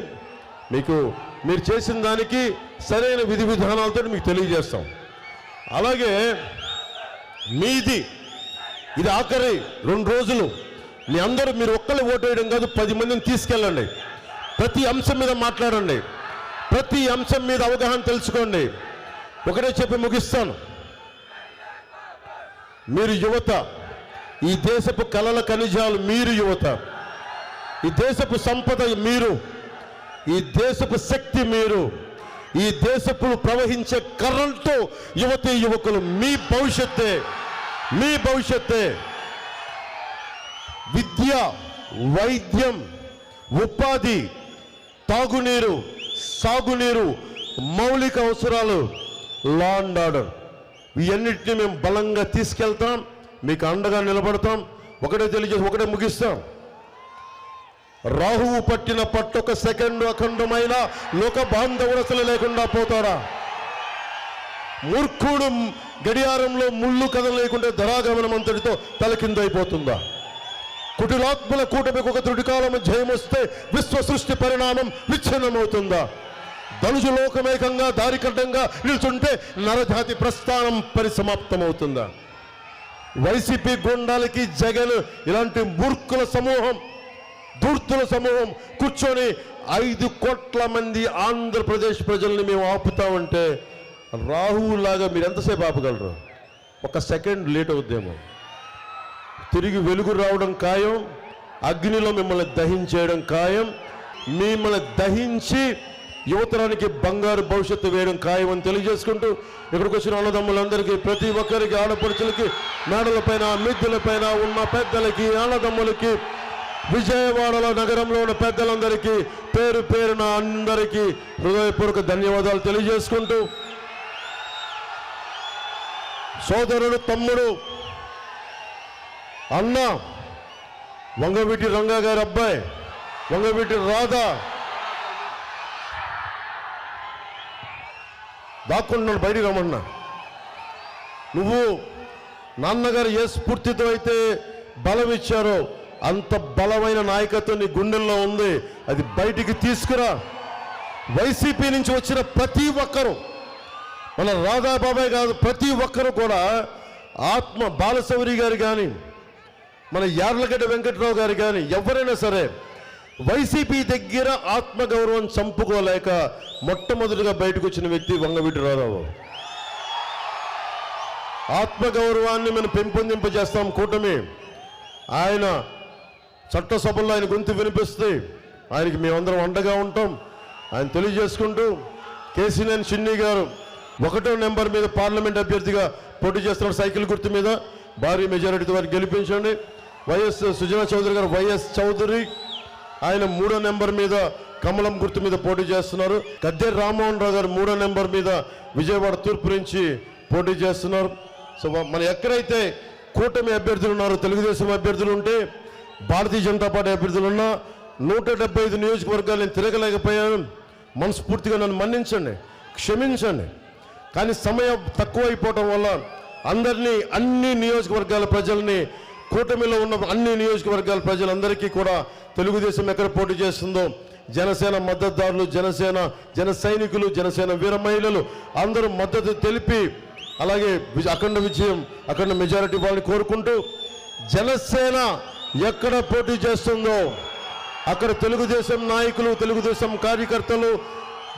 మీరు చేసిన దానికి సరైన విధి విధానాలతో మీకు తెలియజేస్తాం. అలాగే ఇది ఆఖరి 2 రోజులు. మీ అందరూ మీరు ఒక్కళ్ళు ఓటు వేయడం కాదు, 10 మందిని తీసుకెళ్ళండి. ప్రతి అంశం మీద మాట్లాడండి. ప్రతి అంశం మీద అవగాహన తెలుసుకోండి. ఒకటే చెప్పి ముగిస్తాను. మీరు యువత, ఈ దేశపు కలల ఖనిజాలు మీరు యువత, ఈ దేశపు సంపద మీరు, ఈ దేశపు శక్తి మీరు, ఈ దేశపు ప్రవహించే కరెంటు యువతీ యువకులు. మీ భవిష్యత్తే, మీ భవిష్యత్తే. విద్య, వైద్యం, ఉపాధి, తాగునీరు, సాగునీరు, మౌలిక అవసరాలు, లా అండ్ ఆర్డర్, ఇవన్నిటిని మేము బలంగా తీసుకెళ్తాం, మీకు అండగా నిలబడతాం. ఒకటే తెలియజేసి ఒకటే ముగిస్తాం. రాహువు పట్టిన పట్టొక సెకండు అఖండమైన లోక బాంధవుడసలు లేకుండా పోతాడా? మూర్ఖుడు గడియారంలో ముళ్ళు కదలేకుంటే ధరాగమనం అంతటితో తలకిందైపోతుందా? కుటిలాత్మల కూటమికి ఒక త్రుటికాలం జయమొస్తే విశ్వ సృష్టి పరిణామం విచ్ఛిన్నమవుతుందా? ధనుజు లోకమేకంగా దారికడ్డంగా నిల్చుంటే నరజాతి ప్రస్థానం పరిసమాప్తమవుతుందా? వైసీపీ గుండాలకి జగన్ ఇలాంటి మూర్ఖుల సమూహం, ధూర్తుల సమూహం కూర్చొని 5 కోట్ల మంది ఆంధ్రప్రదేశ్ ప్రజల్ని మేము ఆపుతామంటే రాహువులాగా మీరు ఎంతసేపు ఆపగలరు? ఒక సెకండ్ లేట్ అవుద్దేమో. తిరిగి వెలుగు రావడం ఖాయం, అగ్నిలో మిమ్మల్ని దహించేయడం ఖాయం, మిమ్మల్ని దహించి యువతరానికి బంగారు భవిష్యత్తు వేయడం ఖాయం అని తెలియజేసుకుంటూ, ఇక్కడికి వచ్చిన అన్నదమ్ములందరికీ, ప్రతి ఒక్కరికి, ఆడపడుచులకి, మేడలపైన, మిద్దెలపైన ఉన్న పెద్దలకి, అన్నదమ్ములకి, విజయవాడలో నగరంలో ఉన్న పెద్దలందరికీ పేరు పేరున అందరికీ హృదయపూర్వక ధన్యవాదాలు తెలియజేసుకుంటూ, సోదరుడు, తమ్ముడు, అన్న వంగవీటి రంగా గారి అబ్బాయి వంగవీటి రాధా దాక్కున్నాడు, బయటికి రమ్మన్నా. నువ్వు నాన్నగారు ఏ స్ఫూర్తితో అయితే బలం ఇచ్చారో అంత బలమైన నాయకత్వం నీ గుండెల్లో ఉంది, అది బయటికి తీసుకురా. వైసీపీ నుంచి వచ్చిన ప్రతి ఒక్కరూ, మన రాధాబాబాయ్ కాదు, ప్రతి ఒక్కరూ కూడా ఆత్మ బాలశౌరి గారు కానీ, మన యార్లగడ్డ వెంకట్రావు గారు కానీ, ఎవరైనా సరే వైసీపీ దగ్గర ఆత్మగౌరవం చంపుకోలేక మొట్టమొదటిగా బయటకు వచ్చిన వ్యక్తి వంగవీటి రాధాబాబు. ఆత్మగౌరవాన్ని మనం పెంపొందింపజేస్తాం కూటమి. ఆయన చట్టసభల్లో ఆయన గొంతు వినిపిస్తే ఆయనకి మేమందరం అండగా ఉంటాం. ఆయన తెలియజేసుకుంటూ, కేసీనేని చిన్ని గారు 1వ నెంబర్ మీద పార్లమెంట్ అభ్యర్థిగా పోటీ చేస్తున్నారు, సైకిల్ గుర్తు మీద. భారీ మెజారిటీతో వారిని గెలిపించండి. వైఎస్ సుజనా చౌదరి గారు, వైఎస్ చౌదరి, ఆయన 3వ నెంబర్ మీద కమలం గుర్తు మీద పోటీ చేస్తున్నారు. గద్దె రామ్మోహన్ రావు గారు 3వ నెంబర్ మీద విజయవాడ తూర్పు నుంచి పోటీ చేస్తున్నారు. సో మన ఎక్కడైతే కూటమి అభ్యర్థులు ఉన్నారో, తెలుగుదేశం అభ్యర్థులు ఉంటే, భారతీయ జనతా పార్టీ అభ్యర్థులు ఉన్నా, 175 నియోజకవర్గాలు నేను తిరగలేకపోయాను. మనస్ఫూర్తిగా నన్ను మన్నించండి, క్షమించండి. కానీ సమయం తక్కువైపోవటం వల్ల అందరినీ, అన్ని నియోజకవర్గాల ప్రజల్ని, కూటమిలో ఉన్న అన్ని నియోజకవర్గాల ప్రజలందరికీ కూడా తెలుగుదేశం ఎక్కడ పోటీ చేస్తుందో జనసేన మద్దతుదారులు, జన సైనికులు, జనసేన వీర మహిళలు అందరూ మద్దతు తెలిపి, అలాగే అఖండ విజయం, అఖండ మెజారిటీ వాళ్ళని కోరుకుంటూ, జనసేన ఎక్కడ పోటీ చేస్తుందో అక్కడ తెలుగుదేశం నాయకులు, తెలుగుదేశం కార్యకర్తలు,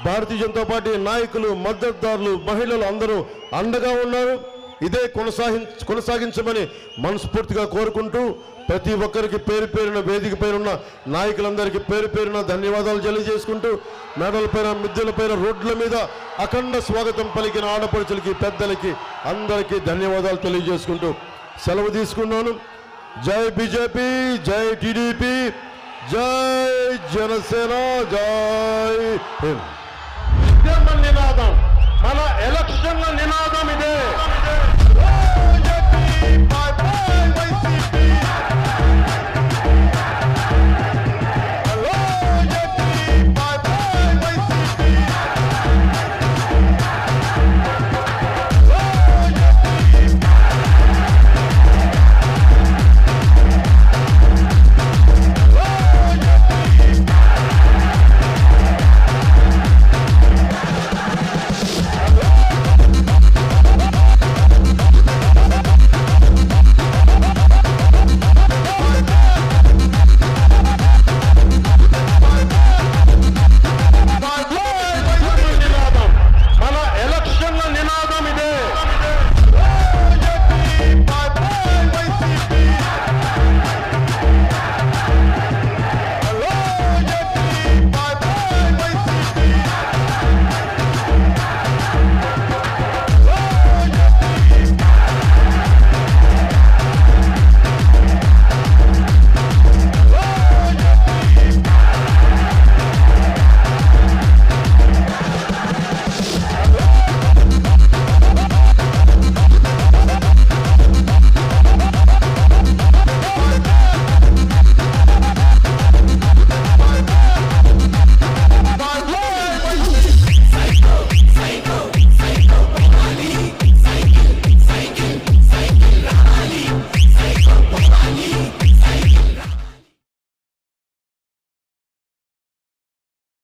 భారతీయ జనతా పార్టీ నాయకులు, మద్దతుదారులు, మహిళలు అందరూ అండగా ఉన్నారు. ఇదే కొనసాగించమని మనస్ఫూర్తిగా కోరుకుంటూ, ప్రతి ఒక్కరికి పేరు పేరున, వేదిక పైన ఉన్న నాయకులందరికీ పేరు పేరున ధన్యవాదాలు తెలియజేసుకుంటూ, మేడలపైన, మిద్దెలపైన, రోడ్ల మీద అఖండ స్వాగతం పలికిన ఆడపడుచులకి, పెద్దలకి అందరికీ ధన్యవాదాలు తెలియజేసుకుంటూ సెలవు తీసుకున్నాను. జై బీజేపీ, జై టీడీపీ, జై జనసేన, జై హింద్. నినాదం, మన ఎలక్షన్ల నినాదం ఇదే.